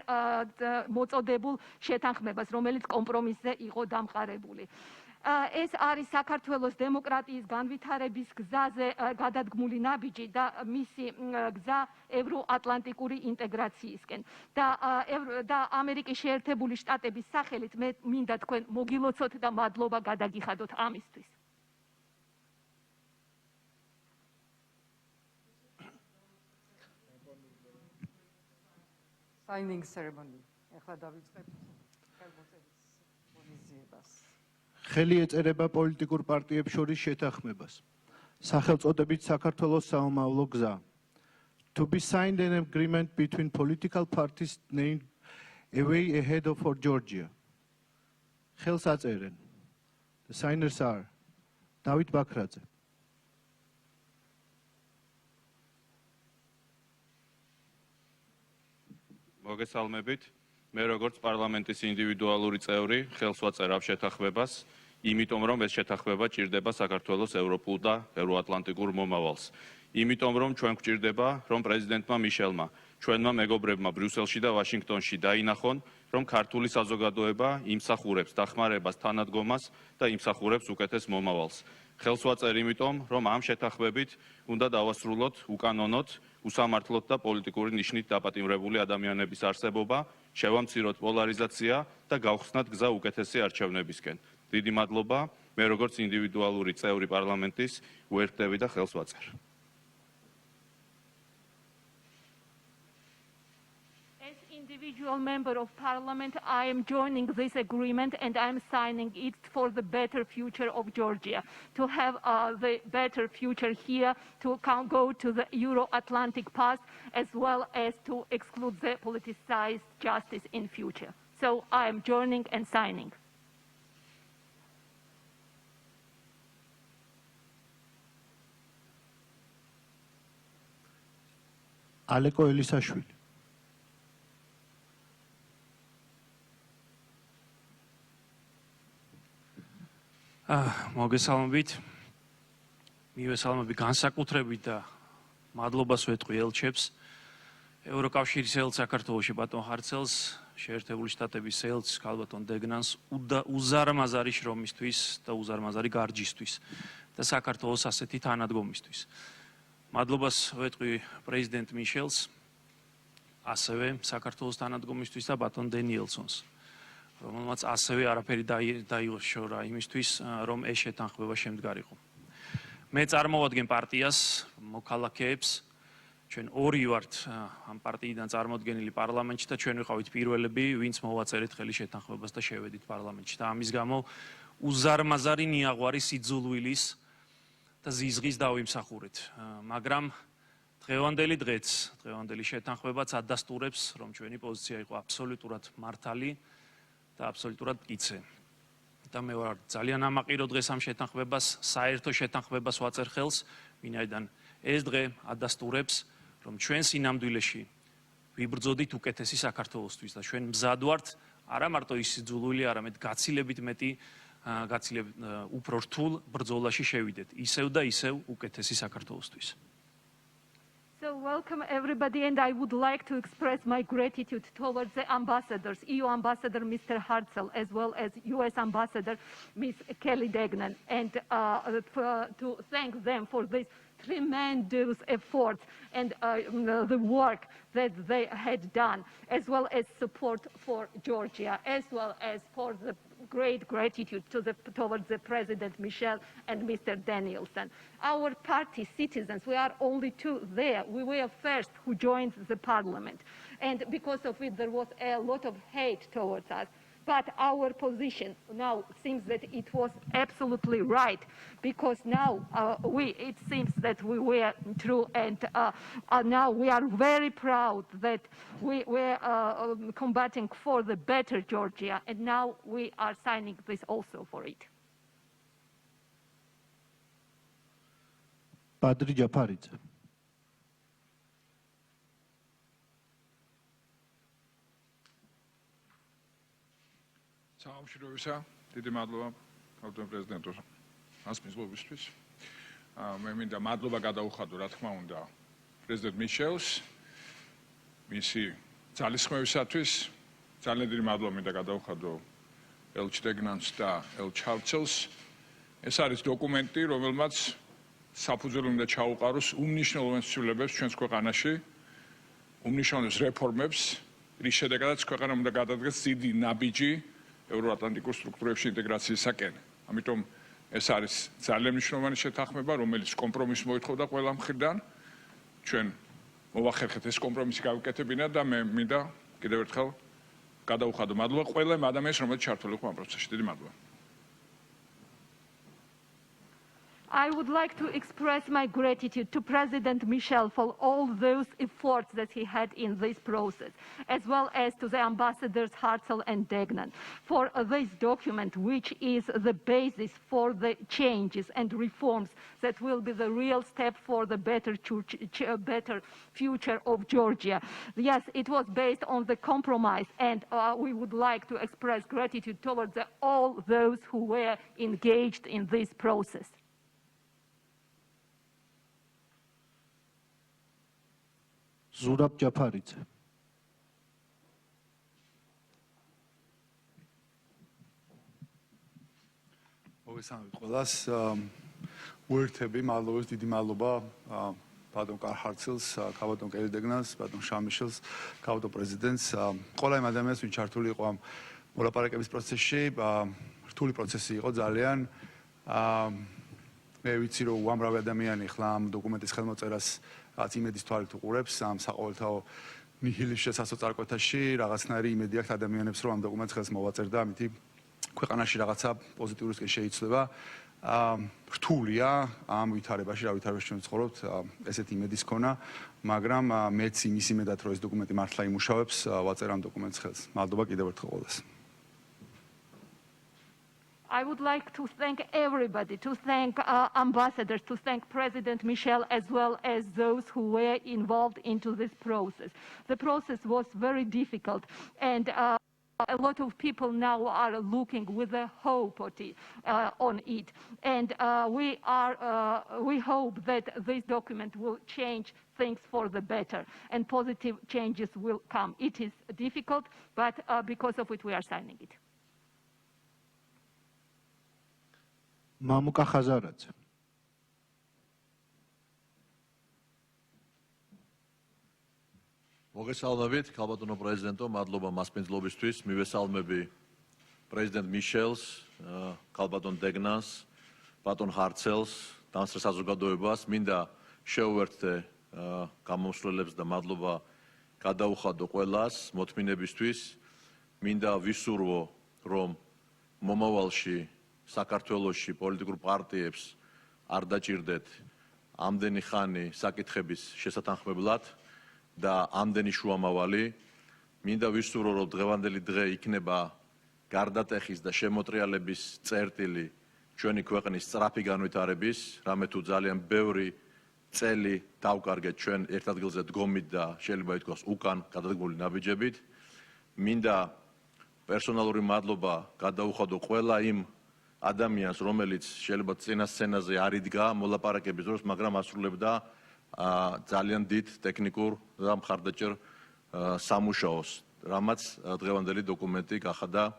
მოწოდებულ შეთანხმებას, რომელიც კომპრომისზე იყო დამყარებული. ეს არის საქართველოს დემოკრატიის განვითარების გზაზე გადადგმული ნაბიჯი და მისი გზა ევროატლანტიკური ინტეგრაციისკენ. და ამერიკის შეერთებული შტატების სახელით მე მინდა თქვენ მოგილოცოთ და მადლობა გადაგიხადოთ ამისთვის. Signing ceremony. ეხლა დავიწყებთ ხელმოწერის ღონისძიებას. ხელი ეწერება პოლიტიკურ პარტიებს შორის შეთანხმებას. სახელწოდებით საქართველოს საომავლო გზა. To be signed an agreement between political parties named A Way Ahead for Georgia. ხელს აწერენ. The signers are დავით ბაქრაძე. მოგესალმებით. მე როგორც პარლამენტის ინდივიდუალური წევრი ხელს ვაწერ ამ შეთანხმებას, იმიტომ რომ ეს შეთანხმება ჭირდება საქართველოს ევროპულ და ევროატლანტიკურ მომავალს. იმიტომ რომ ჩვენ გვჭირდება, რომ პრეზიდენტმა მიშელმა, ჩვენმა მეგობრებმა ბრიუსელში და ვაშინგტონში დაინახონ, რომ ქართული საზოგადოება იმსახურებს დახმარებას, თანადგომას და იმსახურებს უკეთეს მომავალს. ხელს ვაწერ იმიტომ, რომ ამ შეთანხმებით უნდა დავასრულოთ უკანონოდ, უსამართლოდ და პოლიტიკური ნიშნით დაპატიმრებული ადამიანების არსებობა, შევამციროთ პოლარიზაცია და გავხსნათ გზა უკეთესი არჩევნებისკენ. დიდი მადლობა, მე როგორც ინდივიდუალური წევრი პარლამენტის უერთდები და ხელს ვაწერ. Individual member of parliament, I am joining this agreement and I am signing it for the better future of Georgia, to have the better future here, to go to the Euro-Atlantic path, as well as to exclude the politicized justice in future. So I am joining and signing. ალეკო ელისაშვილი. მოგესალმებით. მივესალმები განსაკუთრებით და მადლობას ვეტყვი ელჩებს, ევროკავშირის ელჩ საქართველოში ბატონ ხარცელს, შეერთებული შტატების ელჩს ქალბატონ დეგნანს უზარმაზარი შრომისთვის და უზარმაზარი გარჯისთვის და საქართველოს ასეთი თანადგომისთვის. მადლობას ვეტყვი პრეზიდენტ მიშელს, ასევე საქართველოს თანადგომისთვის და ბატონ დენიელსონს, რომელმაც ასევე არაფერი დაიშორა იმისთვის, რომ ეს შეთანხმება შემდგარიყო. მე წარმოვადგენ პარტიას, მოქალაქეებს, ჩვენ ორი ვართ ამ პარტიიდან წარმოდგენილი პარლამენტში და ჩვენ ვიყავით პირველები, ვინც მოვაწერეთ ხელი შეთანხმებას და შევედით პარლამენტში. და ამის გამო უზარმაზარი ნიაღვარი სიძულვილის და ზიზღის დავიმსახურეთ. მაგრამ დღევანდელი დღეც, დღევანდელი შეთანხმებაც ადასტურებს, რომ ჩვენი პოზიცია იყო აბსოლუტურად მართალი და აბსოლუტურად მკიცე. და მე ვარ ძალიან ამაყირო დღეს ამ შეთანხმებას, საერთო შეთანხმებას ვაწერ ხელს, ვინაიდან ეს დღე ადასტურებს, რომ ჩვენ სინამდვილეში ვიბრძოდით უკეთესი საქართველოსთვის და ჩვენ მზად ვართ არა მარტო ის სიძულვილი, არამედ გაცილებით მეტი, გაცილებით უფრო რთულ ბრძოლაში შევიდეთ, ისევ და ისევ უკეთესი საქართველოსთვის. So welcome everybody, and I would like to express my gratitude towards the ambassadors, EU Ambassador Mr. Hartzell, as well as US Ambassador Ms. Kelly Degnan, and to thank them for this tremendous effort and the work that they had done, as well as support for Georgia, as well as for the great gratitude towards the President Michel and Mr. Danielson. Our party citizens, we are only two there. We were first who joined the parliament. And because of it, there was a lot of hate towards us. But our position now seems that it was absolutely right, because now it seems that we were true, and now we are very proud that we were combating for the better Georgia, and now we are signing this also for it. Badri Japaridze. საამშროებისა, დიდი მადლობა ავტომობილ პრეზიდენტოს მასპინძლობისთვის. მე მინდა მადლობა გადაუხადო, რა თქმა უნდა, პრეზიდენტ მიშელს, მისი ძალისხმევისათვის. ძალიან დიდი მადლობა მინდა გადაუხადო ელჩ დეგნანს და ელჩ ჰარცელს. ეს არის დოკუმენტი, რომელმაც საფუძველი უნდა ჩაუყაროს უმნიშვნელოვანეს ცვლილებებს ჩვენს ქვეყანაში, უმნიშვნელოვანეს რეფორმებს, რის შედეგადაც ქვეყანა უნდა გადადგეს დიდი ნაბიჯი ევროატლანტიკურ სტრუქტურებში ინტეგრაციისაკენ. ამიტომ ეს არის ძალიან მნიშვნელოვანი შეთანხმება, რომელიც კომპრომისს მოითხოვდა ყველა მხრიდან. ჩვენ მოვახერხეთ ეს კომპრომისი გავიკეთებინა და მე მინდა კიდევ ერთხელ გადაუხადო მადლობა ყველა ადამიანს, რომელიც ჩართული იყო ამ პროცესში. დიდი მადლობა. I would like to express my gratitude to President Michel for all those efforts that he had in this process, as well as to the ambassadors Hartzell and Degnan for this document, which is the basis for the changes and reforms that will be the real step for the better future of Georgia. Yes, it was based on the compromise, and we would like to express gratitude towards all those who were engaged in this process. Zurab Japaridze. მოგესალმებით ყველას. უერთები მადლობის დიდი მადლობა ბატონ კარჰარცელს, ბატონ კელდეგნას, ბატონ შამიშელს, ბატონ პრეზიდენტს, ყველა იმ ადამიანს, ვინც ჩართული იყო ამ მოლაპარაკების პროცესში. რთული პროცესი იყო ძალიან. მე ვიცი, რომ უამრავი ადამიანი ხლა ამ დოკუმენტის ხელმოწერას რაც იმედის თვალით უყურებს ამ საყოველთაო ნიჰილიზმის შესაძლებლობაში, რაღაცნაირი იმედი აქვს ადამიანებს, რომ ამ დოკუმენტს ხელს მოვაწერდა, ამითი ქვეყანაში რაღაცა პოზიტიურისკენ შეიცვლება. რთულია ამ ვითარებაში, რა ვითარებაში ჩვენ ვცხოვრობთ, ესეთი იმედის ქონა, მაგრამ მეც იმის იმედად, რომ ეს დოკუმენტი მართლა იმუშავებს, ვაწერ ამ დოკუმენტს ხელს. მადლობა კიდევ ერთხელ ყველას. I would like to thank everybody, to thank ambassadors, to thank President Michel, as well as those who were involved into this process. The process was very difficult, and a lot of people now are looking with a hope on it. And we hope that this document will change things for the better, and positive changes will come. It is difficult, but because of it, we are signing it. Mamuka Khazaradze. მოგესალმებით, ქალბატონო პრეზიდენტო, მადლობა მასპინძლობისთვის. მივესალმები პრეზიდენტ მიშელს, ქალბატონ დეგნანს, ბატონ ჰარცელს, დამსწრე საზოგადოებას. მინდა შევუერთდე გამომსვლელებს და მადლობა გადაუხადო ყველას მოთმინებისთვის. მინდა ვისურვო, რომ მომავალში საქართველოში პოლიტიკურ პარტიებს არ დაჭირდეთ ამდენი ხანი საკითხების შესათანხმებლად და ამდენი შუამავალი. მინდა ვისურვო, რომ დღევანდელი დღე იქნება გარდატეხის და შემოტრიალების წერტილი ჩვენი ქვეყნის სწრაფი განვითარების, რამე თუ ძალიან ბევრი წელი დავკარგეთ ჩვენ ერთ ადგილზე დგომით და შეიძლება ითქვას უკან გადადგმული ნაბიჯებით. მინდა პერსონალური მადლობა გადაუხადო ყველა იმ ადამიანს, რომელიც შეიძლება წინა სცენაზე არ იდგა მოლაპარაკების დროს, მაგრამ ასრულებდა ძალიან დიდ ტექნიკურ და მხარდაჭერ სამუშაოს, რამაც დღევანდელი დოკუმენტი გახადა,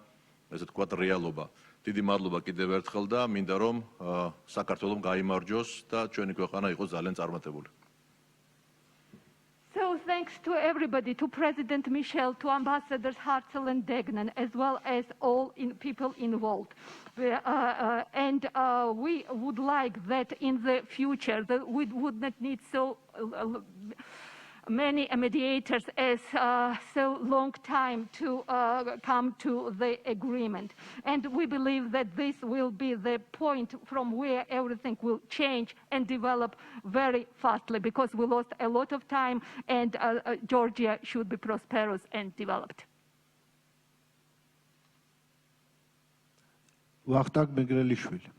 ესე ვთქვათ, რეალობა. დიდი მადლობა კიდევ ერთხელ და მინდა რომ საქართველოს გაიმარჯოს და ჩვენი ქვეყანა იყოს ძალიან წარმატებული. So thanks to everybody, to President Michel, to Ambassadors Hartzell and Degnan, as well as all people involved. And we would like that in the future, that we would not need so many mediators as so long time to come to the agreement. And we believe that this will be the point from where everything will change and develop very fastly, because we lost a lot of time, and Georgia should be prosperous and developed. ვახტანგ მეგრელიშვილი.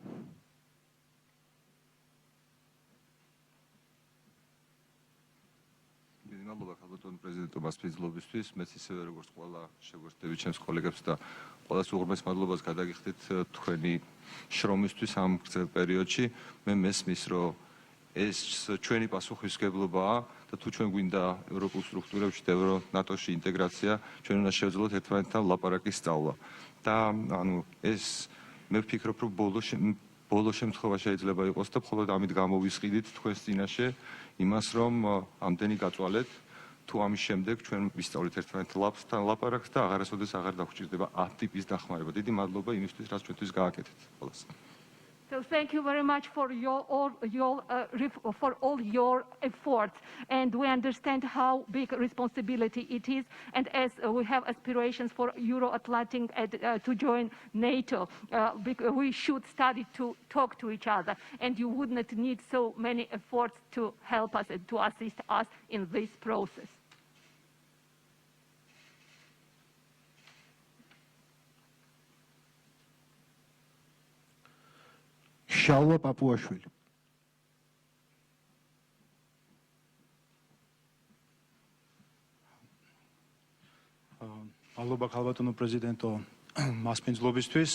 მადლობა ქალბატონ პრეზიდენტო მასპინძლობისთვის. მეც ისევე როგორც ყველა შეგვერთდები ჩემს კოლეგებს და ყველას უღრმეს მადლობას გადაგიხდით თქვენი შრომისთვის ამ გრძელ პერიოდში. მე მესმის, რომ ეს ჩვენი პასუხისმგებლობაა და თუ ჩვენ გვინდა ევროპულ სტრუქტურებში და ნატოში ინტეგრაცია, ჩვენ უნდა შევძლოთ ერთმანეთთან ლაპარაკის სწავლა. და ანუ ეს მე ვფიქრობ, რომ ბოლო შემთხვევა შეიძლება იყოს და მხოლოდ ამით გამოვისყიდით თქვენს წინაშე იმას, რომ ამდენი გაწვალეთ, თუ ამის შემდეგ ჩვენ ვისწავლით ერთმანეთთან ლაპარაკს და აღარასოდეს აღარ დაგვჭირდება ამ ტიპის დახმარება. დიდი მადლობა იმისთვის, რაც ჩვენთვის გააკეთეთ ყველას. So thank you very much for all your efforts, and we understand how big responsibility it is. And as we have aspirations for Euro-Atlantic to join NATO, we should study to talk to each other, and you would not need so many efforts to help us and to assist us in this process. შალვა პაპუაშვილი. მადლობა ქალბატონო პრეზიდენტო მასპინძლობისთვის,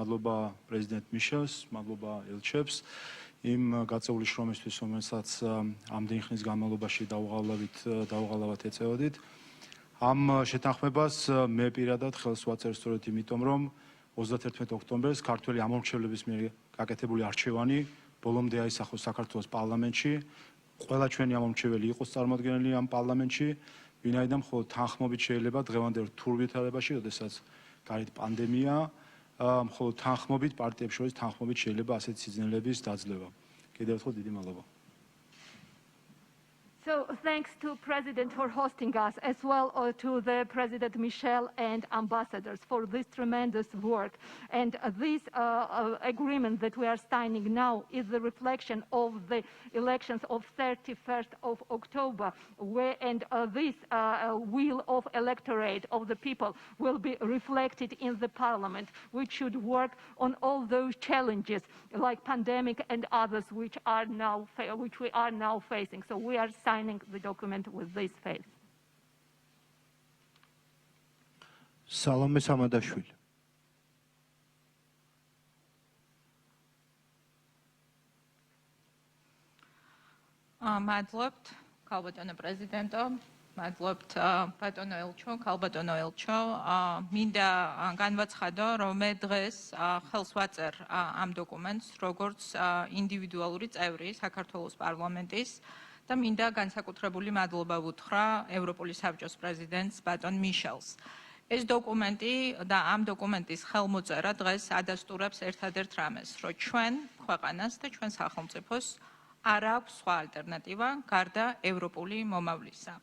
მადლობა პრეზიდენტ მიშელს, მადლობა ელჩებს იმ გაწეული შრომისთვის, რომელსაც ამდენი ხნის განმავლობაში დაუღალავად ეწეოდით. ამ შეთანხმებას მე პირადად ხელს ვაწერ სწორედ იმიტომ, რომ 31 ოქტომბერს ქართველი ამომრჩევლების მიერ გაკეთებული არჩევანი ბოლომდე აისახოს საქართველოს პარლამენტში. ყველა ჩვენი ამომრჩეველი იყოს წარმოადგენელი ამ პარლამენტში, ვინაიდან მხოლოდ თანხმობით შეიძლება დღევანდელ რთულ ვითარებაში, როდესაც გარეთ პანდემია, მხოლოდ თანხმობით პარტიებს შორის თანხმობით შეიძლება ასეთი სიძნელების დაძლევა. კიდევ ერთხელ დიდი მადლობა. So thanks to President for hosting us, as well to the President Michel and ambassadors for this tremendous work. And this agreement that we are signing now is the reflection of the elections of 31st of October, and this will of electorate of the people will be reflected in the parliament, which should work on all those challenges like pandemic and others which we are now facing. So we are signing the document with this faith. სალომე სამადაშვილი. მადლობთ ქალბატონო პრეზიდენტო, მადლობთ ბატონო ელჩო, ქალბატონო ელჩო. მინდა განვაცხადო, რომ მე დღეს ხელს ვაწერ ამ დოკუმენტს როგორც ინდივიდუალური წევრი საქართველოს პარლამენტის და მინდა განსაკუთრებული მადლობა ვუთხრა ევროპული საბჭოს პრეზიდენტს ბატონ მიშელს. ეს დოკუმენტი და ამ დოკუმენტის ხელმოწერა დღეს ადასტურებს ერთადერთ რამეს, რომ ჩვენ ქვეყანას და ჩვენ სახელმწიფოს არ აქვს სხვა ალტერნატივა გარდა ევროპული მომავლისა.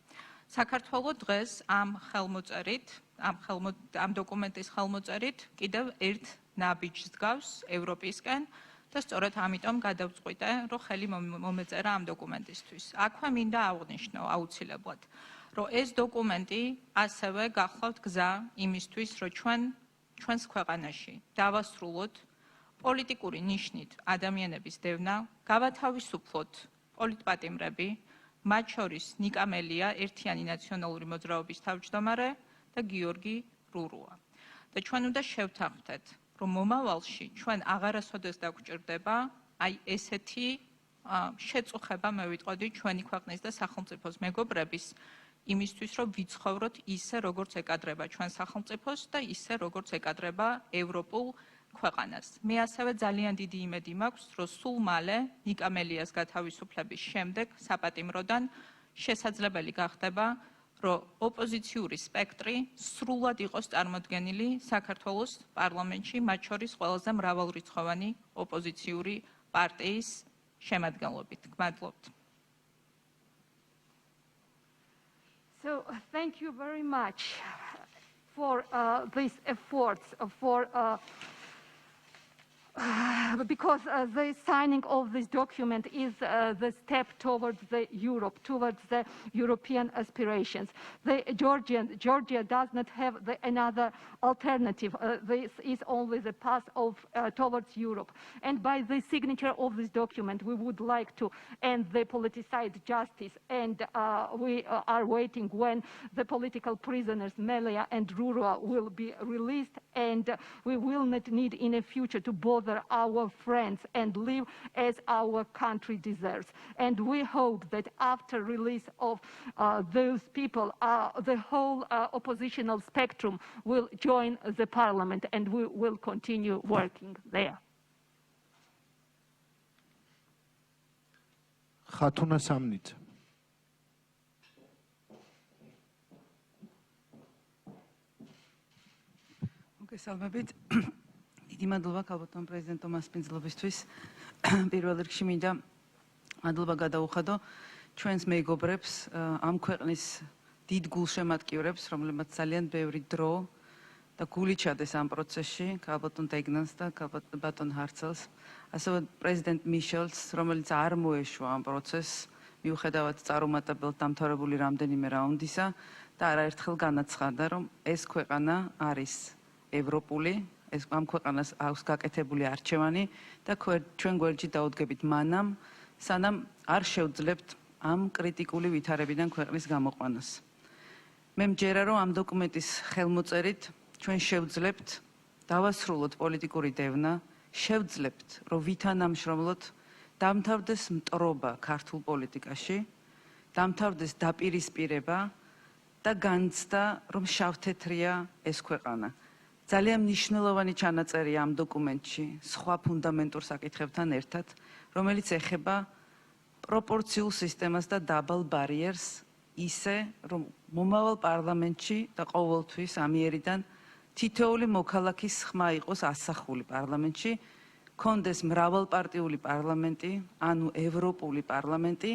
საქართველოს დღეს ამ ხელმოწერით, ამ დოკუმენტის ხელმოწერით კიდევ ერთ ნაბიჯს გავს ევროპისკენ და სწორედ ამიტომ გადავწყვიტე, რომ ხელი მომეწერა ამ დოკუმენტისთვის. აქვე მინდა აღვნიშნო აუცილებლად, რომ ეს დოკუმენტი ასევე გახლავთ გზა იმისთვის, რომ ჩვენს ქვეყანაში დავასრულოთ პოლიტიკური ნიშნით ადამიანების დევნა, გავათავისუფლოთ პოლიტპატიმრები, მათ შორის ნიკა მელია, ერთიანი ნაციონალური მოძრაობის თავმჯდომარე და გიორგი რურუა. და ჩვენ უნდა შევთანხმდეთ, რომ მომავალში ჩვენ აღარასოდეს დაგვჭირდება აი ესეთი შეწუხება, მე ვიტყოდი, ჩვენი ქვეყნის და სახელმწიფოს მეგობრების იმისთვის, რომ ვიცხოვროთ ისე, როგორც ეკადრება ჩვენ სახელმწიფოს და ისე, როგორც ეკადრება ევროპულ ქვეყანას. მე ასევე ძალიან დიდი იმედი მაქვს, რომ სულ მალე ნიკა მელიას გათავისუფლების შემდეგ საპატიმროდან შესაძლებელი გახდება, რომ ოპოზიციური სპექტრი სრულად იყოს წარმოდგენილი საქართველოს პარლამენტში, მათ შორის ყველაზე მრავალრიცხოვანი ოპოზიციური პარტიის შემადგენლობით. გმადლობთ. So thank you very much for these efforts, because the signing of this document is the step towards the Europe, towards the European aspirations. Georgia does not have another alternative. This is only the path towards Europe. And by the signature of this document, we would like to end the politicized justice. And we are waiting when the political prisoners, Melia and Rurua, will be released. And we will not need in the future to bother our friends and live as our country deserves. And we hope that after release of those people, the whole oppositional spectrum will join the parliament and we will continue working there. Khatuna Samnit. მოგესალმებით. დიდი მადლობა ქალბატონ პრეზიდენტო მასპინძლობისთვის. პირველ რიგში მინდა მადლობა გადაუხადო ჩვენს მეგობრებს, ამ ქვეყნის დიდ გულშემატკივრებს, რომლებმაც ძალიან ბევრი დრო და გული ჩადეს ამ პროცესში, ქალბატონ დეგნანს და ქალბატონ ჰარცელს, ასევე პრეზიდენტ მიშელს, რომელიც არ მოეშვა ამ პროცესს, მიუხედავად წარუმატებელ დამთავრებული რამდენიმე რაუნდისა და არაერთხელ განაცხადა, რომ ეს ქვეყანა არის ევროპული, ეს ამ ქვეყანას აქვს გაკეთებული არჩევანი და ჩვენ გვერდში დაუდგებით მანამ, სანამ არ შევძლებთ ამ კრიტიკული ვითარებიდან ქვეყნის გამოყვანას. მე მჯერა, რომ ამ დოკუმენტის ხელმოწერით ჩვენ შევძლებთ დავასრულოთ პოლიტიკური დევნა, შევძლებთ, რომ ვითანამშრომლოთ, დამთავრდეს მტრობა ქართულ პოლიტიკაში, დამთავრდეს დაპირისპირება და განცდა, რომ შავთეთრია ეს ქვეყანა. ძალიან მნიშვნელოვანი ჩანაწერია ამ დოკუმენტში სხვა ფუნდამენტურ საკითხებთან ერთად, რომელიც ეხება პროპორციულ სისტემას და დაბალ ბარიერს, ისე რომ მომავალ პარლამენტში და ყოველთვის ამიერიდან თითოეული მოქალაქის ხმა იყოს ასახული პარლამენტში, კონდეს მრავალპარტიული პარლამენტი, ანუ ევროპული პარლამენტი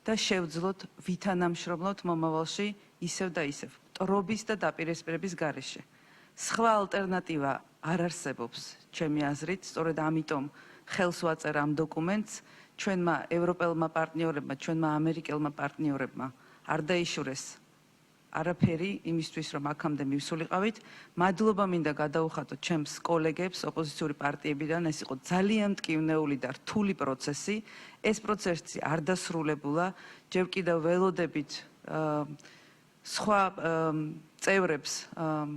და შევძლოთ ვითანამშრომლოთ მომავალში ისევ და ისევ მტრობის და დაპირისპირების გარეშე. სხვა ალტერნატივა არ არსებობს, ჩემი აზრით, სწორედ ამიტომ ხელს ვაწერ ამ დოკუმენტს, ჩვენმა ევროპელმა პარტნიორებმა, ჩვენმა ამერიკელმა პარტნიორებმა არ დაიშურეს არაფერი იმისთვის, რომ აქამდე მივსულიყავით. მადლობა მინდა გადაუხადო ჩემს კოლეგებს ოპოზიციური პარტიებიდან, ეს იყო ძალიან მტკივნეული და რთული პროცესი. ეს პროცესი არ დასრულებულა, ჯერ კიდევ ველოდებით სხვა წევრებს,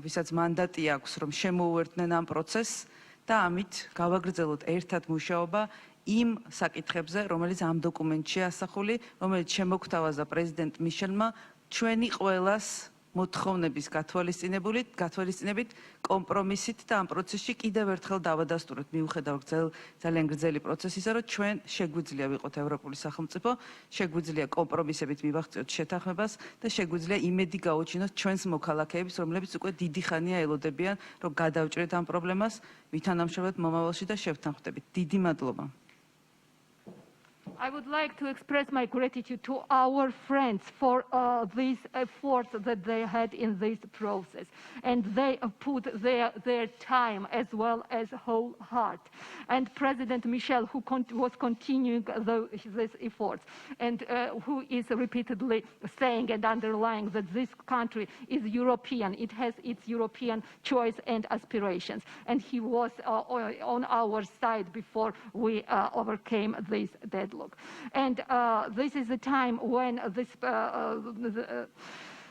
ვისაც მანდატი აქვს, რომ შემოუერთდნენ ამ პროცესს და ამით გავაგრძელოთ ერთად მუშაობა იმ საკითხებზე, რომელიც ამ დოკუმენტშია ასახული, რომელიც შემოგთავაზა პრეზიდენტ მიშელმა ჩვენი ყველას მოთხოვნების გათვალისწინებით, კომპრომისით და ამ პროცესში კიდევ ერთხელ დავადასტუროთ, მიუხედავად ძალიან გრძელი პროცესისა, რომ ჩვენ შეგვიძლია ვიყოთ ევროპული სახელმწიფო, შეგვიძლია კომპრომისებით მივაღწიოთ შეთანხმებას და შეგვიძლია იმედი გაუჩინოთ ჩვენს მოქალაქეებს, რომლებიც უკვე დიდი ხანია ელოდებიან, რომ გადავჭრეთ ამ პრობლემას, ვითანამშრომლოთ მომავალში და შევთანხმდებით. დიდი მადლობა. I would like to express my gratitude to our friends for these efforts that they had in this process. And they put their time as well as whole heart. And President Michel, who was continuing these efforts, and who is repeatedly saying and underlying that this country is European, it has its European choice and aspirations. And he was on our side before we overcame this deadlock. And this is the time when this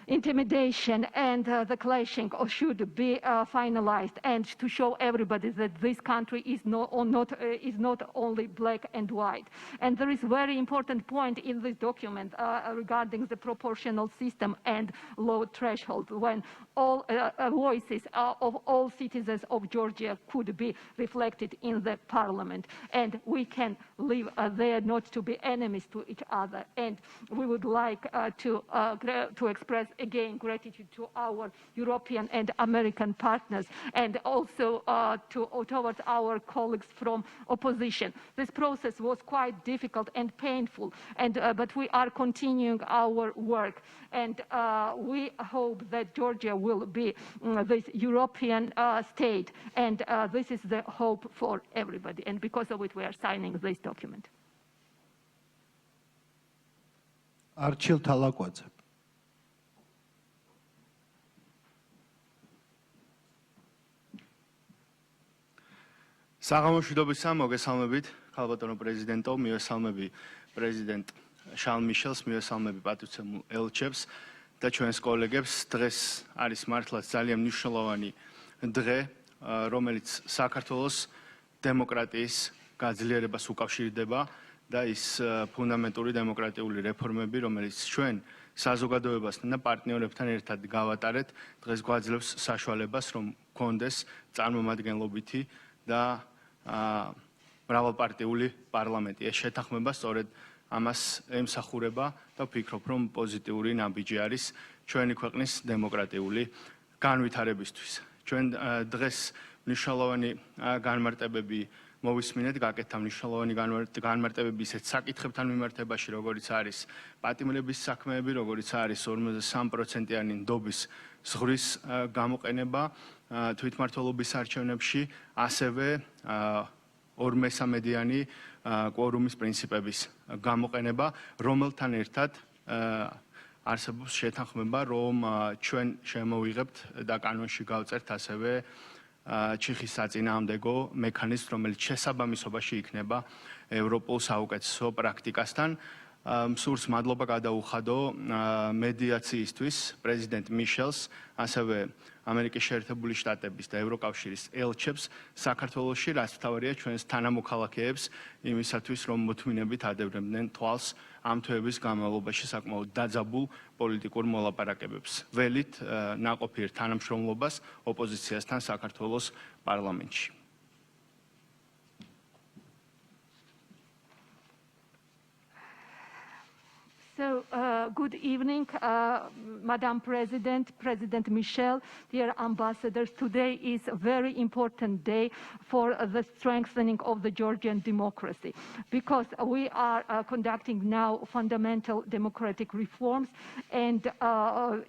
intimidation and the clashing should be finalized, and to show everybody that this country is not only black and white. And there is a very important point in this document regarding the proportional system and low threshold, when all voices of all citizens of Georgia could be reflected in the parliament, and we can live there not to be enemies to each other. And we would like to express again gratitude to our European and American partners, and also towards our colleagues from opposition. This process was quite difficult and painful, but we are continuing our work, and we hope that Georgia will be this European state, and this is the hope for everybody, and because of it we are signing this document. არჩილ თალაკვაძე. საღამოშვიდობისა, მოგესალმებით, ქალბატონო პრეზიდენტო, მივესალმები პრეზიდენტ შარლ მიშელს, მივესალმები პატრიცემულ ელჩებს და ჩვენს კოლეგებს. დღეს არის მართლაც ძალიან მნიშვნელოვანი დღე, რომელიც საქართველოს დემოკრატიის გაძლიერებას უკავშირდება და ის ფუნდამენტური დემოკრატიული რეფორმები, რომელიც ჩვენ საზოგადოებასთან და პარტნიორებთან ერთად გავატარეთ, დღეს გვაძლევს საშუალებას, რომ გქონდეს წარმომადგენლობითი და მრავალპარტიული პარლამენტი. ეს შეთანხმება სწორედ ამას ემსახურება და ვფიქრობ, რომ პოზიტიური ნაბიჯი არის ჩვენი ქვეყნის დემოკრატიული განვითარებისთვის. ჩვენ დღეს მნიშვნელოვანი განმარტებები მოვისმინეთ, გაკეთდა მნიშვნელოვანი განმარტებები ისეთ საკითხებთან მიმართებაში, როგორიც არის პატიმრების საქმეები, როგორიც არის 53%-იანი ნდობის ზღვრის გამოყენება თვითმმართველობის არჩევნებში, ასევე 2/3-იანი კვორუმის პრინციპების გამოყენება, რომელთან ერთად არსებობს შეთანხმება, რომ ჩვენ შემოვიღებთ და კანონში გავწერთ ასევე ჩიხის საწინააღმდეგო მექანიზმს, რომელიც შესაბამისობაში იქნება ევროპულ საუკეთესო პრაქტიკასთან. მსურს მადლობა გადაუხადო მედიაციისთვის პრეზიდენტ მიშელს, ასევე ამერიკის შეერთებული შტატების და ევროკავშირის ელჩებს საქართველოში, რაც მთავარია ჩვენს თანამოქალაქეებს იმისათვის, რომ მოთმინებით ადევნებდნენ თვალს ამ თვეების განმავლობაში საკმაოდ დაძაბულ პოლიტიკურ მოლაპარაკებებს. ველით ნაყოფიერ თანამშრომლობას ოპოზიციასთან საქართველოს პარლამენტში. So, good evening, Madam President, President Michel, dear ambassadors. Today is a very important day for the strengthening of the Georgian democracy, because we are conducting now fundamental democratic reforms, and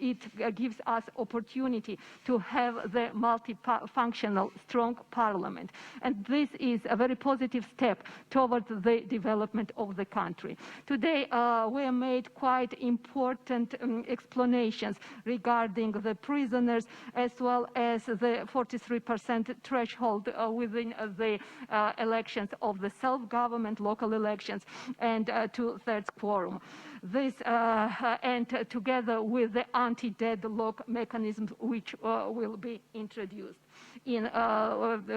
it gives us opportunity to have the multifunctional, strong parliament. And this is a very positive step towards the development of the country. Today, we are made quite important explanations regarding the prisoners, as well as the 43% threshold within the elections of the self-government, local elections, and 2/3 quorum. This and together with the anti-deadlock mechanisms which will be introduced in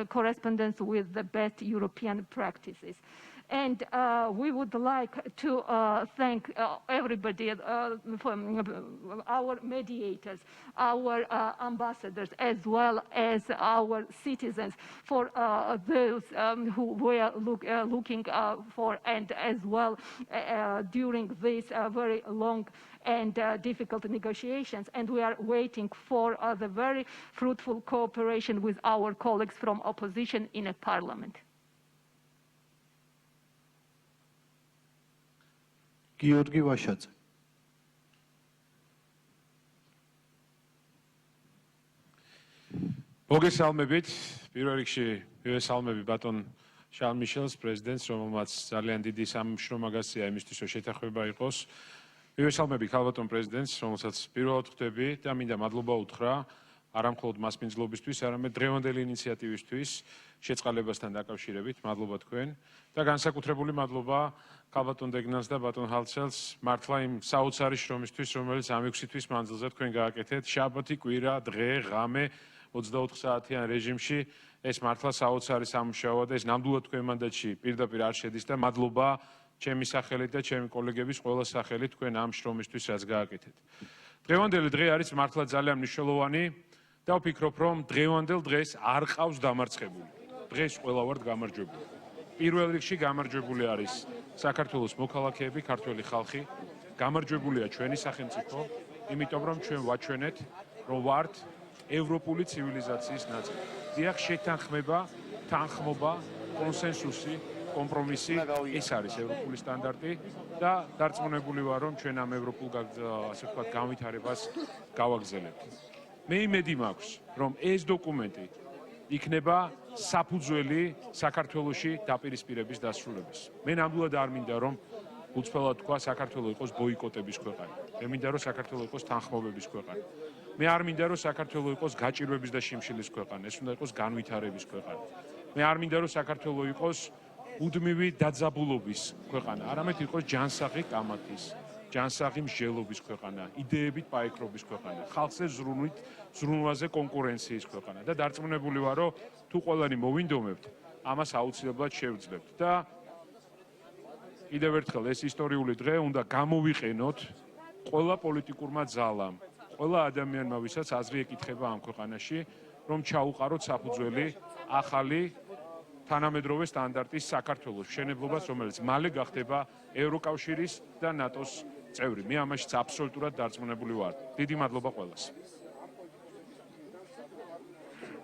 correspondence with the best European practices. And we would like to thank everybody, our mediators, our ambassadors, as well as our citizens, for those who were looking for, and as well during these very long and difficult negotiations. And we are waiting for the very fruitful cooperation with our colleagues from opposition in a parliament. გიორგი ვაშაძე. მოგესალმებით. პირველ რიგში მივესალმები ბატონ შარლ მიშელს, პრეზიდენტს, რომელმაც ძალიან დიდი სამშრომო მაგასია იმისთვის, რომ შეთანხმება იყოს. მივესალმები ქალბატონ პრეზიდენტს, რომელსაც პირველად ხვდები და მინდა მადლობა უთხრა არა მხოლოდ მასპინძლობისთვის, არამედ დღევანდელი ინიციატივისთვის შეწყალებასთან დაკავშირებით. მადლობა თქვენ და განსაკუთრებული მადლობა ქალბატონ დეგნანს და ბატონ ჰალცელს მართლა იმ საოცარი შრომისთვის, რომელიც ამ 6 თვის მანძილზე თქვენ გააკეთეთ. შაბათი, კვირა, დღე, ღამე 24 საათიან რეჟიმში ეს მართლა საოცარი სამუშაოა და ეს ნამდვილად თქვენ მანდატში პირდაპირ არ შედის და მადლობა ჩემი სახელით და ჩემი კოლეგების ყველა სახელით თქვენ ამ შრომისთვის რაც გააკეთეთ. დღევანდელი დღე არის მართლა ძალიან მნიშვნელოვანი და ვფიქრობ, რომ დღევანდელ დღეს არ ყავს დამარცხებული. დღეს ყველა ვართ გამარჯვებული. პირველ რიგში გამარჯვებული არის საქართველოს მოქალაქეები, ქართველი ხალხი, გამარჯვებულია ჩვენი სახელმწიფო იმიტომ რომ ჩვენ ვაჩვენეთ, რომ ვართ ევროპული ცივილიზაციის ნაწილი. დიახ, შეთანხმება, თანხმობა, კონსენსუსი, კომპრომისი ეს არის ევროპული სტანდარტი და დარწმუნებული ვარ, რომ ჩვენ ამ ევროპულ ასე ვთქვათ განვითარებას გავაგრძელებთ. მე იმედი მაქვს, რომ ეს დოკუმენტი იქნება საფუძველი საქართველოში დაპირისპირების დასრულების. მე ნამდვილად არ მინდა, რომ უცხოელად თქვა საქართველო იყოს ბოიკოტების ქვეყანა. მე მინდა, რომ საქართველო იყოს თანხმობების ქვეყანა. მე არ მინდა, რომ საქართველო იყოს გაჭირვების და შიმშილის ქვეყანა. ეს უნდა იყოს განვითარების ქვეყანა. მე არ მინდა, რომ საქართველო იყოს მუდმივი დაძაბულობის ქვეყანა, არამედ იყოს ჯანსაღი კამათის, ჯანსაღი მსჯელობის ქვეყანა, იდეებით პაექრობის ქვეყანა, ხალხზე ზრუნვაზე კონკურენციის ქვეყანა და დარწმუნებული ვარ, რომ თუ ყველანი მოვინდომებთ, ამას აუცილებლად შევძლებთ და კიდევ ერთხელ ეს ისტორიული დღე უნდა გამოვიყენოთ ყველა პოლიტიკურმა ძალამ, ყველა ადამიანმა, ვისაც აზრი ეკითხება ამ ქვეყანაში, რომ ჩაუყაროთ საფუძველი ახალი თანამედროვე სტანდარტის საქართველოს მშენებლობას, რომელიც მალე გახდება ევროკავშირის და ნატოს წევრი. მე ამაშიც აბსოლუტურად დარწმუნებული ვარ. დიდი მადლობა ყველას.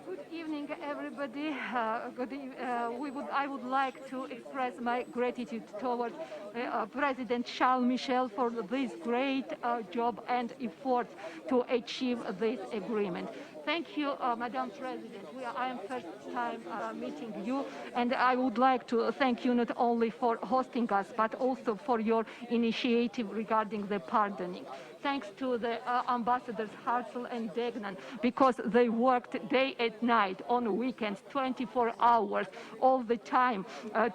Good evening, everybody. I would like to express my gratitude towards President Charles Michel for this great job and effort to achieve this agreement. Thank you, Madam President. I am first time meeting you, and I would like to thank you not only for hosting us, but also for your initiative regarding the pardoning. Thanks to the ambassadors Hartzell and Degnan, because they worked day and night on weekends, 24 hours, all the time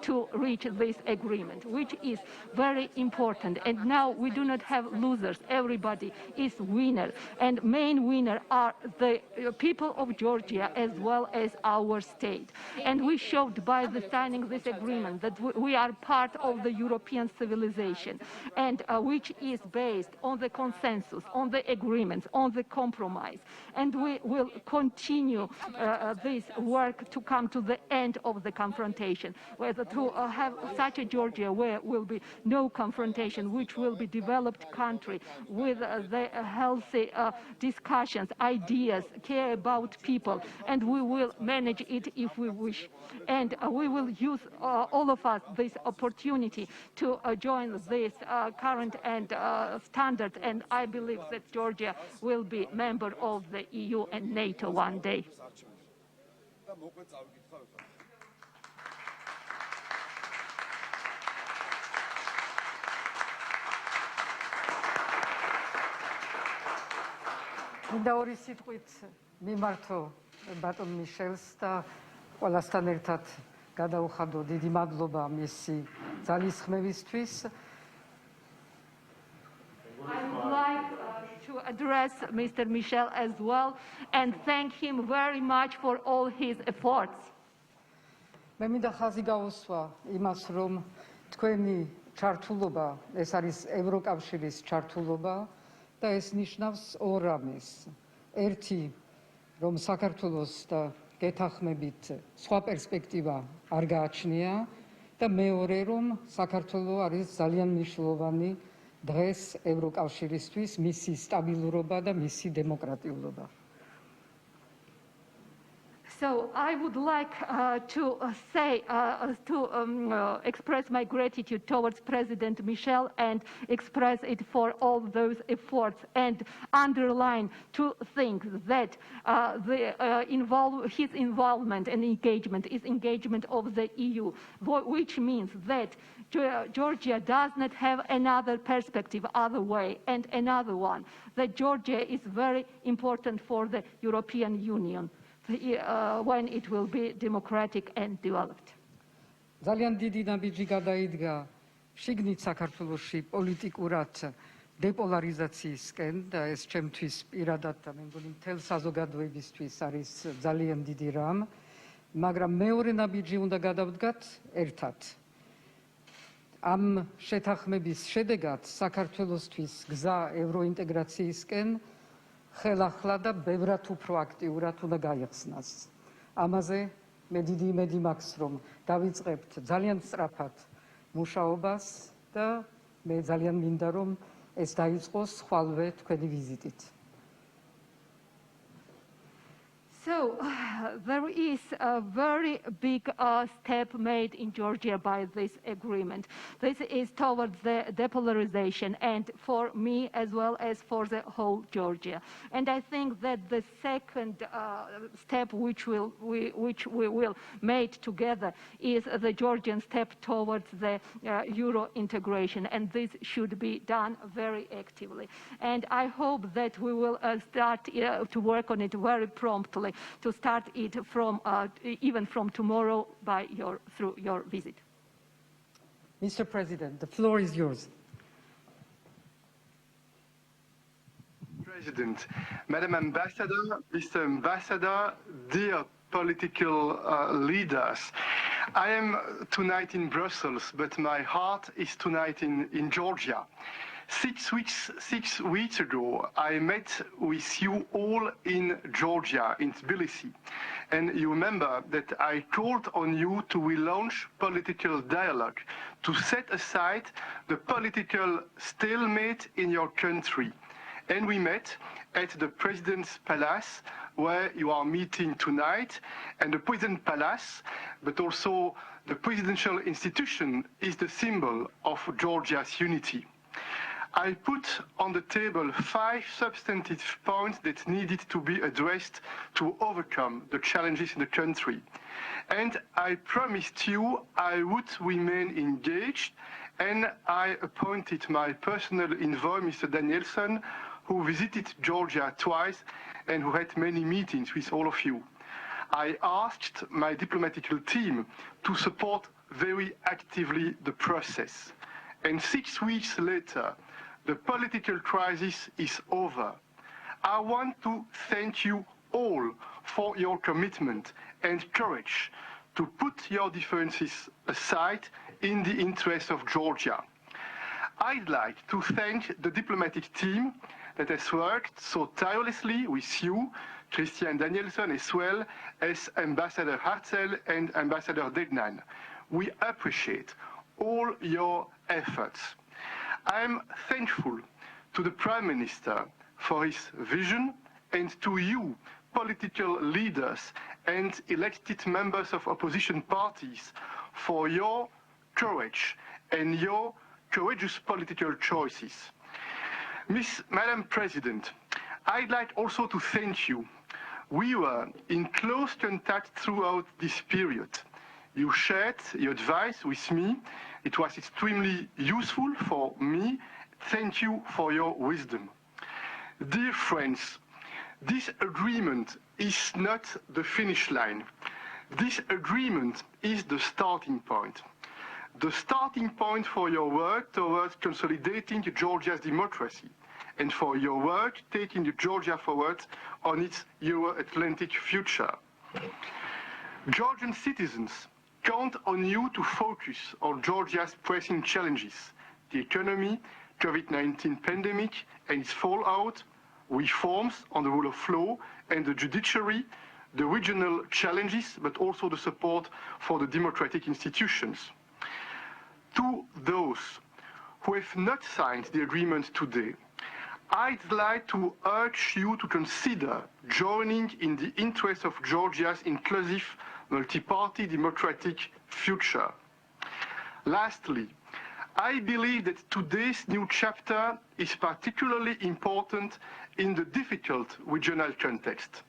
to reach this agreement, which is very important. And now we do not have losers. Everybody is winner. And main winner are the people of Georgia as well as our state. And we showed by the signing this agreement that we are part of the European civilization, and which is based on the consensus, on the agreements, on the compromise. And we will continue this work to come to the end of the confrontation, whether to have such a Georgia where will be no confrontation, which will be developed country with the healthy discussions, ideas, care about people, and we will manage it if we wish. And we will use all of us this opportunity to join this current and standard, and I believe that Georgia will be member of the EU and NATO one day. მინდა ორი სიტყვით მიმართო ბატონ მიშელს და ყველასთან ერთად გადაუხადო დიდი მადლობა მისი ძალისხმევისთვის. I would like to address Mr. Michel as well and thank him very much for all his efforts. მე მინდა ხაზი გაუსვა იმას, რომ თქვენი ჩართულობა, ეს არის ევროკავშირის ჩართულობა და ეს ნიშნავს ორ რამეს. ერთი, რომ საქართველოს და გეთანხმებით სხვა პერსპექტივა არ გააჩნია და მეორე, რომ საქართველო არის ძალიან მნიშვნელოვანი დღეს ევროკავშირისთვის, მისი სტაბილურობა და მისი დემოკრატიულობა. So I would like to express my gratitude towards President Michel and express it for all those efforts and underline two things, that his involvement and engagement is engagement of the EU, which means that Georgia does not have another perspective, other way, and another one, that Georgia is very important for the European Union. When it will be democratic and developed. ძალიან დიდი ნაბიჯი გადაიდგა შიგნით საქართველოში პოლიტიკურად დეპოლარიზაციისკენ და ეს ჩემთვის პირადად და მე მგონი მთელ საზოგადოებისთვის არის ძალიან დიდი რამ, მაგრამ მეორე ნაბიჯი უნდა გადავდგათ ერთად. ამ შეთანხმების შედეგად საქართველოსთვის გზა ევროინტეგრაციისკენ ხელახლა და ბევრად უფრო აქტიურად უნდა გაიხსნას. ამაზე მე დიდი იმედი მაქვს, რომ დავიწყებთ ძალიან სწრაფად მუშაობას და მე ძალიან მინდა, რომ ეს დაიწყოს ხვალვე თქვენი ვიზიტით. So there is a very big step made in Georgia by this agreement. This is towards the depolarization, and for me as well as for the whole Georgia. And I think that the second step which we will make together is the Georgian step towards the Euro integration, and this should be done very actively. And I hope that we will start to work on it very promptly, to start it from even from tomorrow through your visit. Mr. President, the floor is yours. President, Madam Ambassador, Mr. Ambassador, dear political leaders, I am tonight in Brussels, but my heart is tonight in Georgia. 6 weeks ago, I met with you all in Georgia, in Tbilisi. And you remember that I called on you to relaunch political dialogue, to set aside the political stalemate in your country. And we met at the President's Palace, where you are meeting tonight. And the President's Palace, but also the presidential institution, is the symbol of Georgia's unity. I put on the table 5 substantive points that needed to be addressed to overcome the challenges in the country. And I promised you I would remain engaged, and I appointed my personal envoy, Mr. Danielson, who visited Georgia twice and who had many meetings with all of you. I asked my diplomatical team to support very actively the process. And 6 weeks later, the political crisis is over. I want to thank you all for your commitment and courage to put your differences aside in the interest of Georgia. I'd like to thank the diplomatic team that has worked so tirelessly with you, Christian Danielson, as well as Ambassador Hartzell and Ambassador Degnan. We appreciate all your efforts. I am thankful to the Prime Minister for his vision, and to you, political leaders and elected members of opposition parties, for your courage and your courageous political choices. Madam President, I'd like also to thank you. We were in close contact throughout this period. You shared your advice with me. It was extremely useful for me. Thank you for your wisdom. Dear friends, this agreement is not the finish line. This agreement is the starting point. The starting point for your work towards consolidating Georgia's democracy, and for your work taking Georgia forward on its Euro-Atlantic future. Georgian citizens count on you to focus on Georgia's pressing challenges: the economy, COVID-19 pandemic and its fallout, reforms on the rule of law and the judiciary, the regional challenges, but also the support for the democratic institutions. To those who have not signed the agreement today, I'd like to urge you to consider joining in the interest of Georgia's inclusive, multi-party democratic future. Lastly, I believe that today's new chapter is particularly important in the difficult regional context.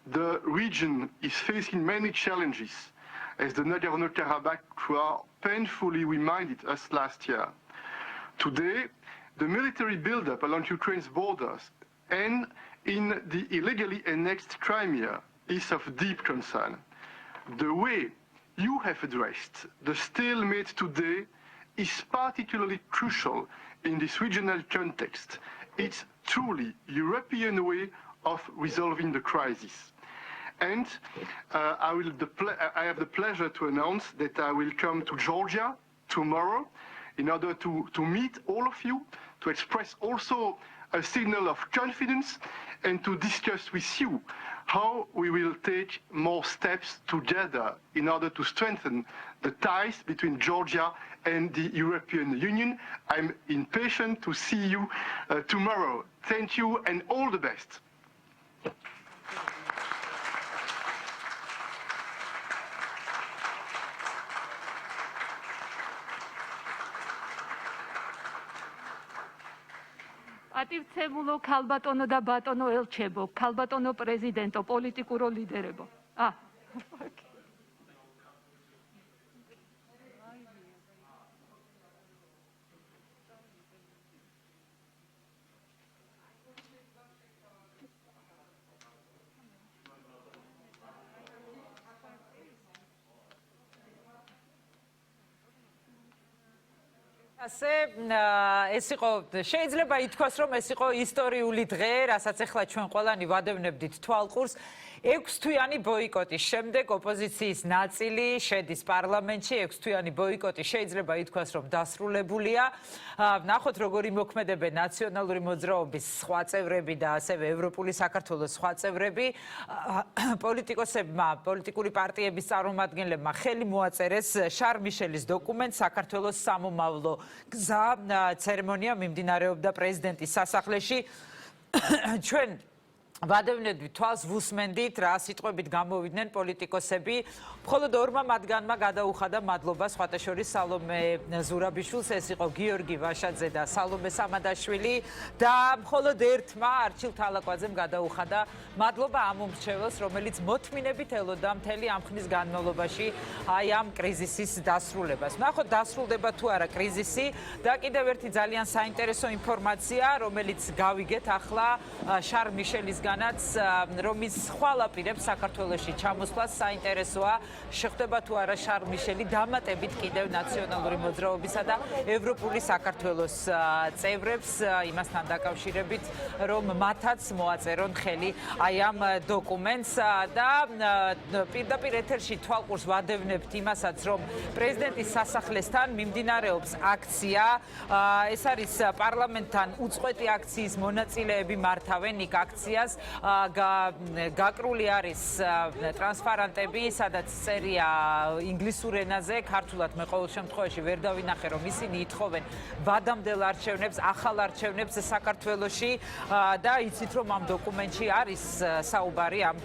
The region is facing many challenges, as the Nagorno-Karabakh war painfully reminded us last year. Today, the military buildup along Ukraine's borders and in the illegally annexed Crimea is of deep concern. The way you have addressed the stalemate today is particularly crucial in this regional context. It's truly European way of resolving the crisis. And I have the pleasure to announce that I will come to Georgia tomorrow in order to meet all of you, to express also a signal of confidence and to discuss with you how we will take more steps together in order to strengthen the ties between Georgia and the European Union. I'm impatient to see you tomorrow. Thank you and all the best. პატივცემულო ქალბატონო და ბატონო ელჩებო, ქალბატონო პრეზიდენტო, პოლიტიკურო ლიდერებო. ასე ეს იყო შეიძლება ითქვას რომ ეს იყო ისტორიული დღე, რასაც ახლა ჩვენ ყველანი ვადევნებდით თვალყურს. 6-თვიანი ბოიკოტის შემდეგ ოპოზიციის ნაწილი შედის პარლამენტში. 6-თვიანი ბოიკოტი შეიძლება ითქვას რომ დასრულებულია. ნახოთ როგორი მოქმედებენ ნაციონალური მოძრაობის სხვა წევრები და ასევე ევროპული საქართველოს სხვა წევრები. პოლიტიკოსებმა, პოლიტიკური პარტიების წარმომადგენლებმა ხელი მოაწერეს შარ მიშელის დოკუმენტს საქართველოს სამომავლო გზა ცერემონია მიმდინარეობდა პრეზიდენტის სასახლეში. ჩვენ ვადევნებდით თვალს ვუსმენდით რა სიტყვებით გამოვიდნენ პოლიტიკოსები. მხოლოდ ორმა მათგანმა გადაუხადა მადლობა სხვათა შორის სალომე ზურაბიშვილს, ეს იყო გიორგი ვაშაძე და სალომე სამადაშვილი და მხოლოდ ერთმა არჩილ თალაკვაძემ გადაუხადა მადლობა ამ უმრჩეველს, რომელიც მოთმინებით ელოდა მთელი ამ ხნის განმავლობაში აი ამ კრიზისის დასრულებას. ნახოთ დასრულდება თუ არა კრიზისი და კიდევ ერთი ძალიან საინტერესო ინფორმაცია, რომელიც გავიგეთ ახლა შარ მიშელისგან რომის ხვალაპირებს საქართველოში ჩამოსვლას საინტერესოა შეხვდება თუ არა შარ მიშელი დამატებით კიდევ ნაციონალური მოძრაობისა და ევროპული საქართველოს წევრებს იმასთან დაკავშირებით რომ მათაც მოაწერონ ხელი აი ამ დოკუმენტს და პირდაპირ ეთერში თვალყურს ვადევნებთ იმასაც რომ პრეზიდენტის სასახლესთან მიმდინარეობს აქცია ეს არის პარლამენტთან უწყვეტი აქციის მონაწილეები მართავენ იქ აქციას გაკრული არის ტრანსპარანტები, სადაც წერია ინგლისურ ენაზე, ქართულად მე ყოველ შემთხვევაში ვერ დავინახე, რომ ისინი ითხოვენ ვადამდელ არჩევნებს, ახალ არჩევნებს საქართველოში და იცით რომ ამ დოკუმენტში არის საუბარი ამ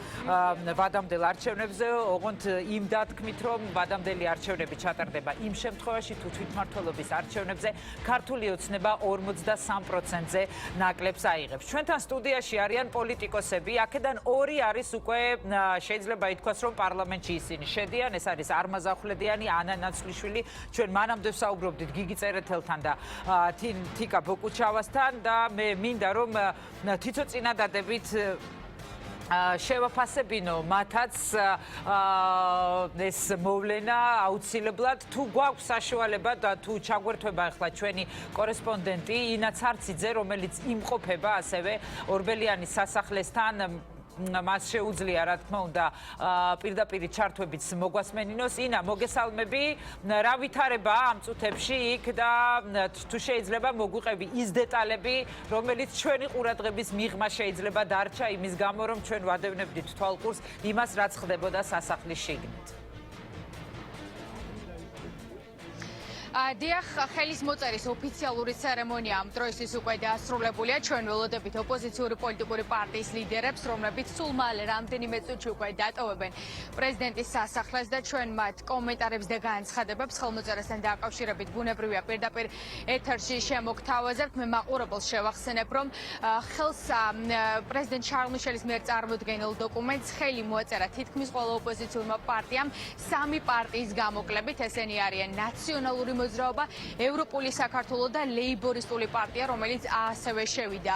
ვადამდელ არჩევნებზე, ოღონდ იმ დათქმით, რომ ვადამდელი არჩევნები ჩატარდება იმ შემთხვევაში, თუ თვითმმართველობის არჩევნებზე ქართული ოცნება 53%-ზე ნაკლებს აიღებს. ჩვენთან სტუდიაში არიან პოლიტიკოსები, აქედან ორი არის უკვე შეიძლება ითქვას, რომ პარლამენტში ისინი შედიან, ეს არის არმაზ ახვლედიანი, ანა ნაცვლიშვილი, ჩვენ მანამდე ვსაუბრობდით გიგი წერეთელთან და თიკა ბოკუჩავასთან და მე მინდა რომ თვითწინადადებით შევაფასებინო მათაც ეს მოვლენა აუცილებლად თუ გვაქვს საშუალება და თუ ჩაგვერთვება ახლა ჩვენი კორესპონდენტი ინა ცარციძე, რომელიც იმყოფება ასევე ორბელიანის სასახლესთან მას შეუძლია რა თქმა უნდა პირდაპირი ჩართვებით მოგვასმენინოს. ინა, მოგესალმები. რა ვითარებაა ამ წუთებში იქ და თუ შეიძლება მოგვიყევი ის დეტალები, რომელიც ჩვენი ყურადღების მიღმა შეიძლება დარჩა იმის გამო, რომ ჩვენ ვადევნებდით თვალყურს იმას, რაც ხდებოდა სასახლის შიგნით. დიახ, ხელის მოწერის ოფიციალური ცერემონია ამ დროისთვის უკვე დასრულებულია. ჩვენ ველოდებით ოპოზიციური პოლიტიკური პარტიის ლიდერებს, რომლებიც სულ მალე რამდენიმე წუთში უკვე დატოვებენ პრეზიდენტის სასახლეს და ჩვენ მათ კომენტარებს და განცხადებებს ხელმოწერასთან დაკავშირებით ბუნებრივია პირდაპირ ეთერში შემოგთავაზებთ. მე მაყურებელს შევახსენებ, რომ ხელს პრეზიდენტ შარლ მიშელის მიერ წარმოდგენილ დოკუმენტს ხელი მოაწერა თითქმის ყველა ოპოზიციურმა პარტიამ სამი პარტიის გამოკლებით. ესენი არიან ნაციონალური მოძრაობა, ევროპული საქართველო და ლეიბორისტული პარტია, რომელიც ასევე შევიდა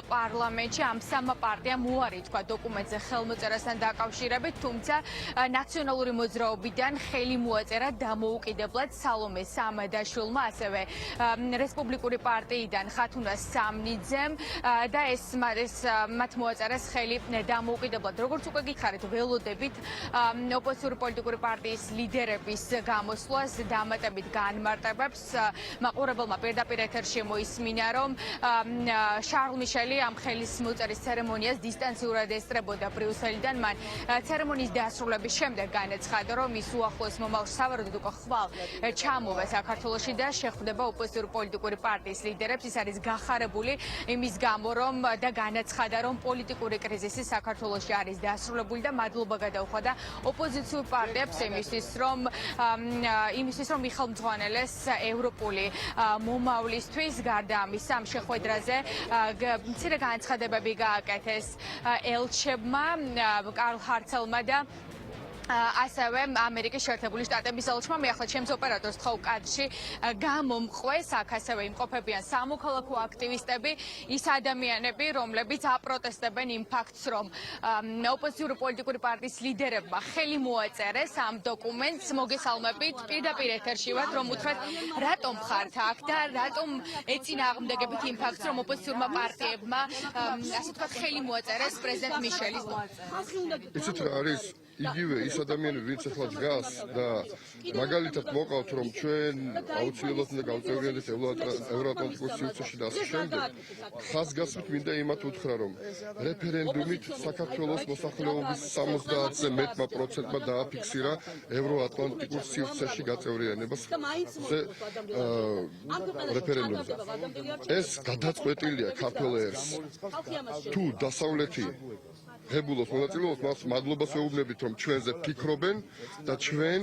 პარლამენტში. ამ სამმა პარტიამ უარი თქვა დოკუმენტზე ხელმოწერასთან დაკავშირებით, თუმცა ნაციონალური მოძრაობიდან ხელი მოაწერა დამოუკიდებლად სალომე სამადაშვილმა, ასევე რესპუბლიკური პარტიიდან ხათუნა სამნიძემ და მათ მოაწერეს ხელი დამოუკიდებლად. როგორც უკვე გითხარით, ველოდებით ოპოზიციური პოლიტიკური პარტიის ლიდერების გამოსვლას დამატებით განმარტებთ გაიმარტებებს. მაყურებელმა პირდაპირ ეთერში მოისმინა, რომ შარლ მიშელი ამ ხელისმოწერის ცერემონიას დისტანციურად ესწრებოდა ბრიუსელიდან. მან ცერემონიის დასრულების შემდეგ განაცხადა, რომ ის უახლოეს მომავალში სავარაუდოდ უკვე ხვალ ჩამოვა საქართველოში და შეხვდება ოპოზიციური პოლიტიკური პარტიის ლიდერებს. ის არის გახარებული იმის გამო, რომ და განაცხადა, რომ პოლიტიკური კრიზისი საქართველოში არის დასრულებული და მადლობა გადაუხადა ოპოზიციურ პარტიებს იმისთვის, რომ იხელმძღვანელეს ევროპული მომავლისთვის. გარდა ამისა, ამ შეხვედრაზე მცირე განცხადებები გააკეთეს ელჩებმა, კარლ ჰარცელმა და ასევე ამერიკის შეერთებული შტატების ელჩმა. მე ახლა ჩემს ოპერატორს თხოვ კადრში გამომყვეს, აქ ასევე იმყოფებიან სამოქალაქო აქტივისტები, ის ადამიანები, რომლებიც აპროტესტებენ იმ ფაქტს, რომ ოპოზიციური პოლიტიკური პარტიის ლიდერებმა ხელი მოაწერეს ამ დოკუმენტს. მოგესალმებით, პირდაპირ ეთერში ვართ, რომ უთხრათ, რატომ ხართ აქ და რატომ ეწინააღმდეგებით იმ ფაქტს, რომ ოპოზიციურმა პარტიებმა ასე ვთქვათ, ხელი მოაწერეს პრეზიდენტ მიშელის დოკუმენტს. იცით რა არის? იგივე ის ადამიანები, ვინც ახლა დგას და მაგალითად მოყავთ, რომ ჩვენ აუცილებლად უნდა გავწევრიანდეს ევროატლანტიკურ სივრცეში და ასე შემდეგ, ხაზგასმით მინდა იმათ უთხრა, რომ რეფერენდუმით საქართველოს მოსახლეობის 70-ზე მეტმა პროცენტმა დააფიქსირა ევროატლანტიკურ სივრცეში გაწევრიანებას რეფერენდუმზე. ეს გადაწყვეტილია ქართველ ერს. თუ დასავლეთი ღებულობს მონაწილეობას, მას მადლობას ვეუბნებით, რომ ჩვენზე ფიქრობენ და ჩვენ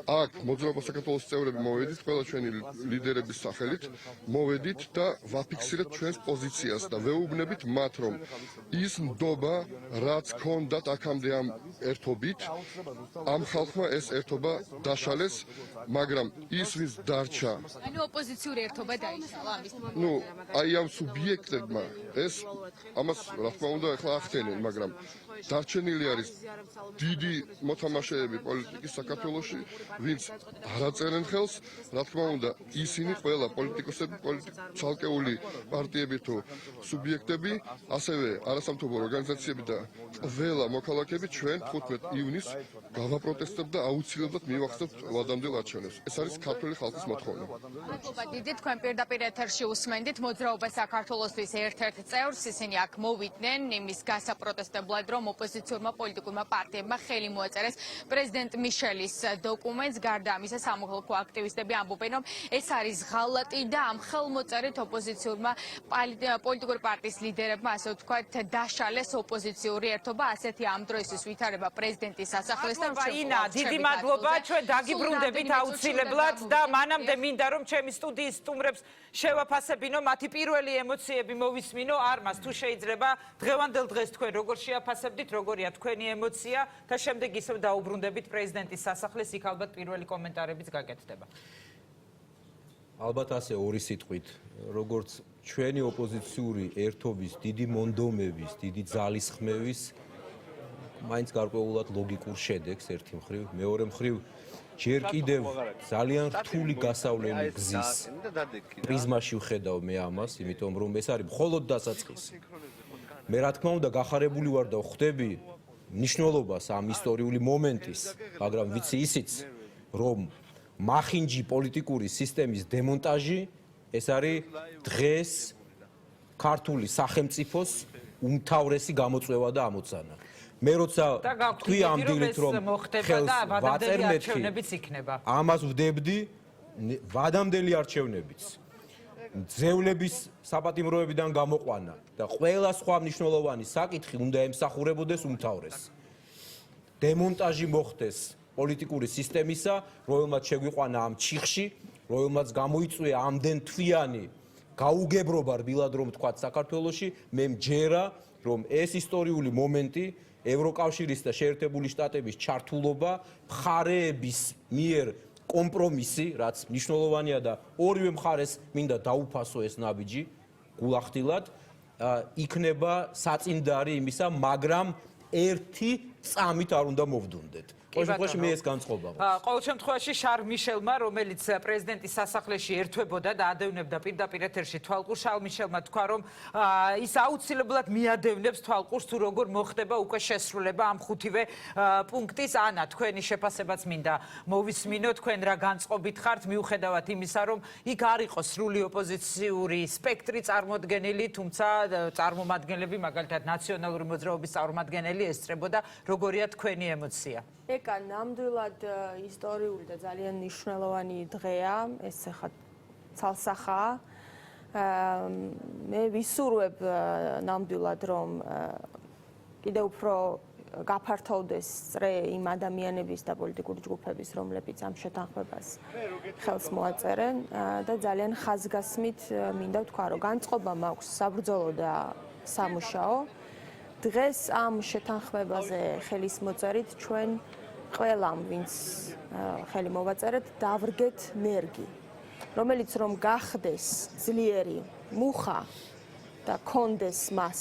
აქ მოძრაობა საქართველოს წევრები მოვედით, ყველა ჩვენი ლიდერების სახელით მოვედით და ვაფიქსირეთ ჩვენს პოზიციას და ვეუბნებით მათ, რომ ის ნდობა, რაც ჰქონდათ აქამდე ამ ერთობით, ამ ხალხმა ეს ერთობა დაშალეს, მაგრამ ის ვის დარჩა. ანუ ოპოზიციური ერთობა დაიშალა ამის. აი ამ სუბიექტებმა ეს ამას რა თქმა უნდა ახლა ახდენენ, მაგრამ დარჩენილი არის დიდი მოთამაშეები პოლიტიკის საქართველოში, ვინც არ აწერენ ხელს, რა თქმა უნდა, ისინი ყველა პოლიტიკოსები, ცალკეული პარტიები თუ სუბიექტები, ასევე არასამთავრობო ორგანიზაციები და ყველა მოქალაქეები ჩვენ 15 ივნისს გავაპროტესტებთ და აუცილებლად მივახცევთ ვადამდელ არჩევნებს. ეს არის ქართული ხალხის მოთხოვნა. მადლობა დიდი, თქვენ პირდაპირ ეთერში უსმენდით მოძრაობა საქართველოსთვის ერთ-ერთ წევრს, ისინი აქ მოვიდნენ იმის გასაპროტესტებლად, რომ ოპოზიციურმა პოლიტიკურმა პარტიებმა ხელი მოაწერეს პრეზიდენტ მიშელის დოკუმენტს. გარდა ამისა, სამოქალაქო აქტივისტები ამბობენ, რომ ეს არის ღალატი და ამ ხელმოწერით ოპოზიციურმა პოლიტიკური პარტიის ლიდერებმა, ასე ვთქვათ, დაშალეს ოპოზიციური ერთობა. ასეთი ამ დროისთვის ვითარება პრეზიდენტის სასახლეს და ვაინა, დიდი მადლობა, ჩვენ დაგიბრუნდებით აუცილებლად და მანამდე მინდა რომ ჩემი სტუდიის სტუმრებს შევაფასებინო, მათი პირველი ემოციები მოვისმინო. არმას თუ შეიძლება დღევანდელ დღეს თქვენ როგორ შეაფასებდით, როგორია თქვენი ემოცია და შემდეგ ისევ დაუბრუნდებით პრეზიდენტის სასახლეს, იქ ალბათ პირველი კომენტარებიც გაკეთდება. ალბათ ასე ორი სიტყვით, როგორც ჩვენი ოპოზიციური ერთობის დიდი მონდომების, დიდი ძალისხმევის მაინც გარკვეულად ლოგიკურ შედეგს ერთი მხრივ, მეორე მხრივ ჯერ კიდევ ძალიან რთული გასავლელი გზის პრიზმაში ვხედავ მე ამას, იმიტომ რომ ეს არის მხოლოდ დასაწყისი. მე რა თქმა უნდა გახარებული ვარ და ხვდები მნიშვნელობას ამ ისტორიული მომენტის, მაგრამ ვიცი ისიც, რომ მახინჯი პოლიტიკური სისტემის დემონტაჟი ეს არის დღეს ქართული სახელმწიფოს უმთავრესი გამოწვევა და ამოცანა. მე როცა თქვი ამ დილით რომ ხელს ვაწერმეთქი, ამას ვდებდი ვადამდელი არჩევნებიც. ძევლების საპატიმროებიდან გამოყვანა და ყველა სხვა მნიშვნელოვანი საკითხი უნდა ემსახურებოდეს უმთავრეს. დემონტაჟი მოხდეს პოლიტიკური სისტემისა, რომელმაც შეგვიყვანა ამ ჩიხში, რომელმაც გამოიწვია ამდენ თვიანი გაუგებრობა რბილად რომ თქვა საქართველოში, მე მჯერა რომ ეს ისტორიული მომენტი ევროკავშირის და შეერთებული შტატების ჩართულობა, მხარეების მიერ კომპრომისი, რაც მნიშვნელოვანია და ორივე მხარეს მინდა დაუფასო ეს ნაბიჯი გულახდილად, იქნება საწინდარი იმისა, მაგრამ ერთი წამით არ უნდა მოვდუნდეთ. ყოველ შემთხვევაში მე ეს განწყობა მაქვს. ყოველ შემთხვევაში შარლ მიშელმა, რომელიც პრეზიდენტის სასახლეში ერთვებოდა და ადევნებდა პირდაპირ ეთერში თვალყურს, შარლ მიშელმა თქვა, რომ ის აუცილებლად მიადევნებს თვალყურს თუ როგორ მოხდება უკვე შესრულება ამ ხუთივე პუნქტის. ანა, თქვენი შეფასებაც მინდა მოვისმინო, თქვენ რა განწყობით ხართ, მიუხედავად იმისა, რომ იქ არ იყოს სრული ოპოზიციური სპექტრი წარმოდგენილი, თუმცა წარმომადგენლები, მაგალითად ნაციონალური მოძრაობის წარმომადგენელი ესწრებოდა. როგორია თქვენი ემოცია? ეკა, ნამდვილად ისტორიული და ძალიან მნიშვნელოვანი დღეა, ეს ხა ცალსახაა. მე ვისურვებ ნამდვილად, რომ კიდევ უფრო გაფართოვდეს წრე იმ ადამიანების და პოლიტიკური ჯგუფების, რომლებიც ამ შეთანხმებას ხელს მოაწერენ და ძალიან ხაზგასმით მინდა ვთქვა, რომ განწყობა მაქვს საბრძოლო და სამუშაო. დღეს ამ შეთანხმებაზე ხელის მოწერით ჩვენ ყველამ, ვინც ხელი მოვაწერეთ, დავრგეთ ნერგი, რომელიც რომ გახდეს ძლიერი მუხა და კონდეს მას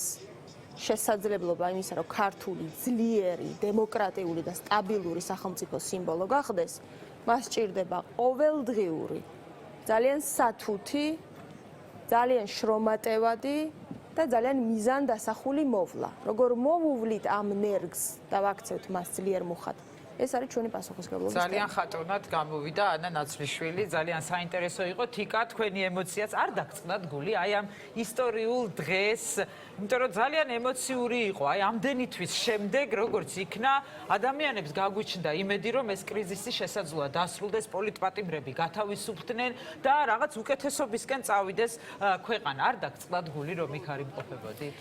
შესაძლებლობა იმისა, რომ ქართული ძლიერი, დემოკრატიული და სტაბილური სახელმწიფო სიმბოლო გახდეს, მას სჭირდება ყოველდღიური, ძალიან სათუთი, ძალიან შრომატევადი და ძალიან მიზანდასახული მოვლა. როგორ მოვუვლით ამ ნერგს და ვაქცევთ მას ძლიერ მუხად? ეს არის ჩვენი პასუხისმგებლობის თემა. ძალიან ხატოვნად გამოვიდა ანა ნაცლიშვილი, ძალიან საინტერესო იყო. თიკა, თქვენი ემოციაც არ დაგწყნათ გული აი ამ ისტორიულ დღეს, იმიტომ რომ ძალიან ემოციური იყო. აი ამდენი თვის შემდეგ, როგორც იქნა, ადამიანებს გაგვიჩნდა იმედი, რომ ეს კრიზისი შესაძლოა დასრულდეს, პოლიტპატიმრები გათავისუფლდნენ და რაღაც უკეთესობისკენ წავიდეს ქვეყანა. არ დაგწყნათ გული, რომ იქ არ იმყოფებოდით?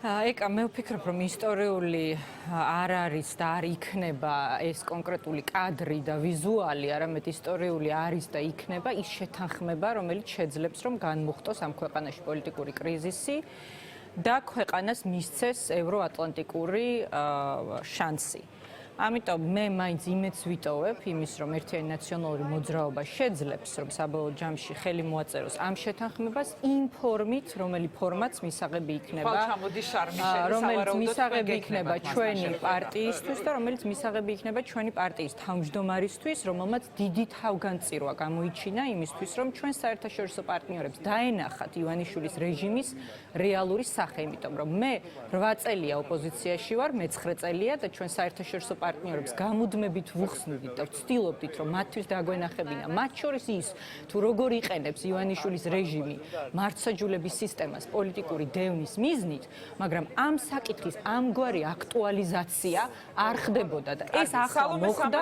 ეკა, მე ვფიქრობ, რომ ისტორიული არ არის და არ იქნება ეს კონკრეტული კადრი და ვიზუალი, არამედ ისტორიული არის და იქნება ის შეთანხმება, რომელიც შეძლებს, რომ განმუხტოს ამ ქვეყანაში პოლიტიკური კრიზისი და ქვეყანას მისცეს ევროატლანტიკური შანსი. ამიტომ მე მაინც იმედს ვიტოვებ იმის, რომ ერთიანი ნაციონალური მოძრაობა შეძლებს, რომ საბოლოო ჯამში ხელი მოაწეროს ამ შეთანხმებას იმ ფორმით, რომელი ფორმაც მისაღები იქნება, რომელიც მისაღები იქნება ჩვენი პარტიისთვის და რომელიც მისაღები იქნება ჩვენი პარტიის თავმჯდომარისთვის, რომელმაც დიდი თავგანწირვა გამოიჩინა იმისთვის, რომ ჩვენ საერთაშორისო პარტნიორებს დაენახათ ივანიშვილის რეჟიმის რეალური სახე, იმიტომ რომ მე 8 წელია ოპოზიციაში ვარ, მე 9 წელია და ჩვენ საერთაშორისო პარტნიორებს გამუდმებით ვუხსნიდით და ვცდილობდით, რომ მათთვის დაგვენახებინა, მათ შორის ის, თუ როგორ იყენებს ივანიშვილის რეჟიმი მართლმსაჯულების სისტემას პოლიტიკური დევნის მიზნით, მაგრამ ამ საკითხის ამგვარი აქტუალიზაცია არ ხდებოდა და ეს ახლა მოხდა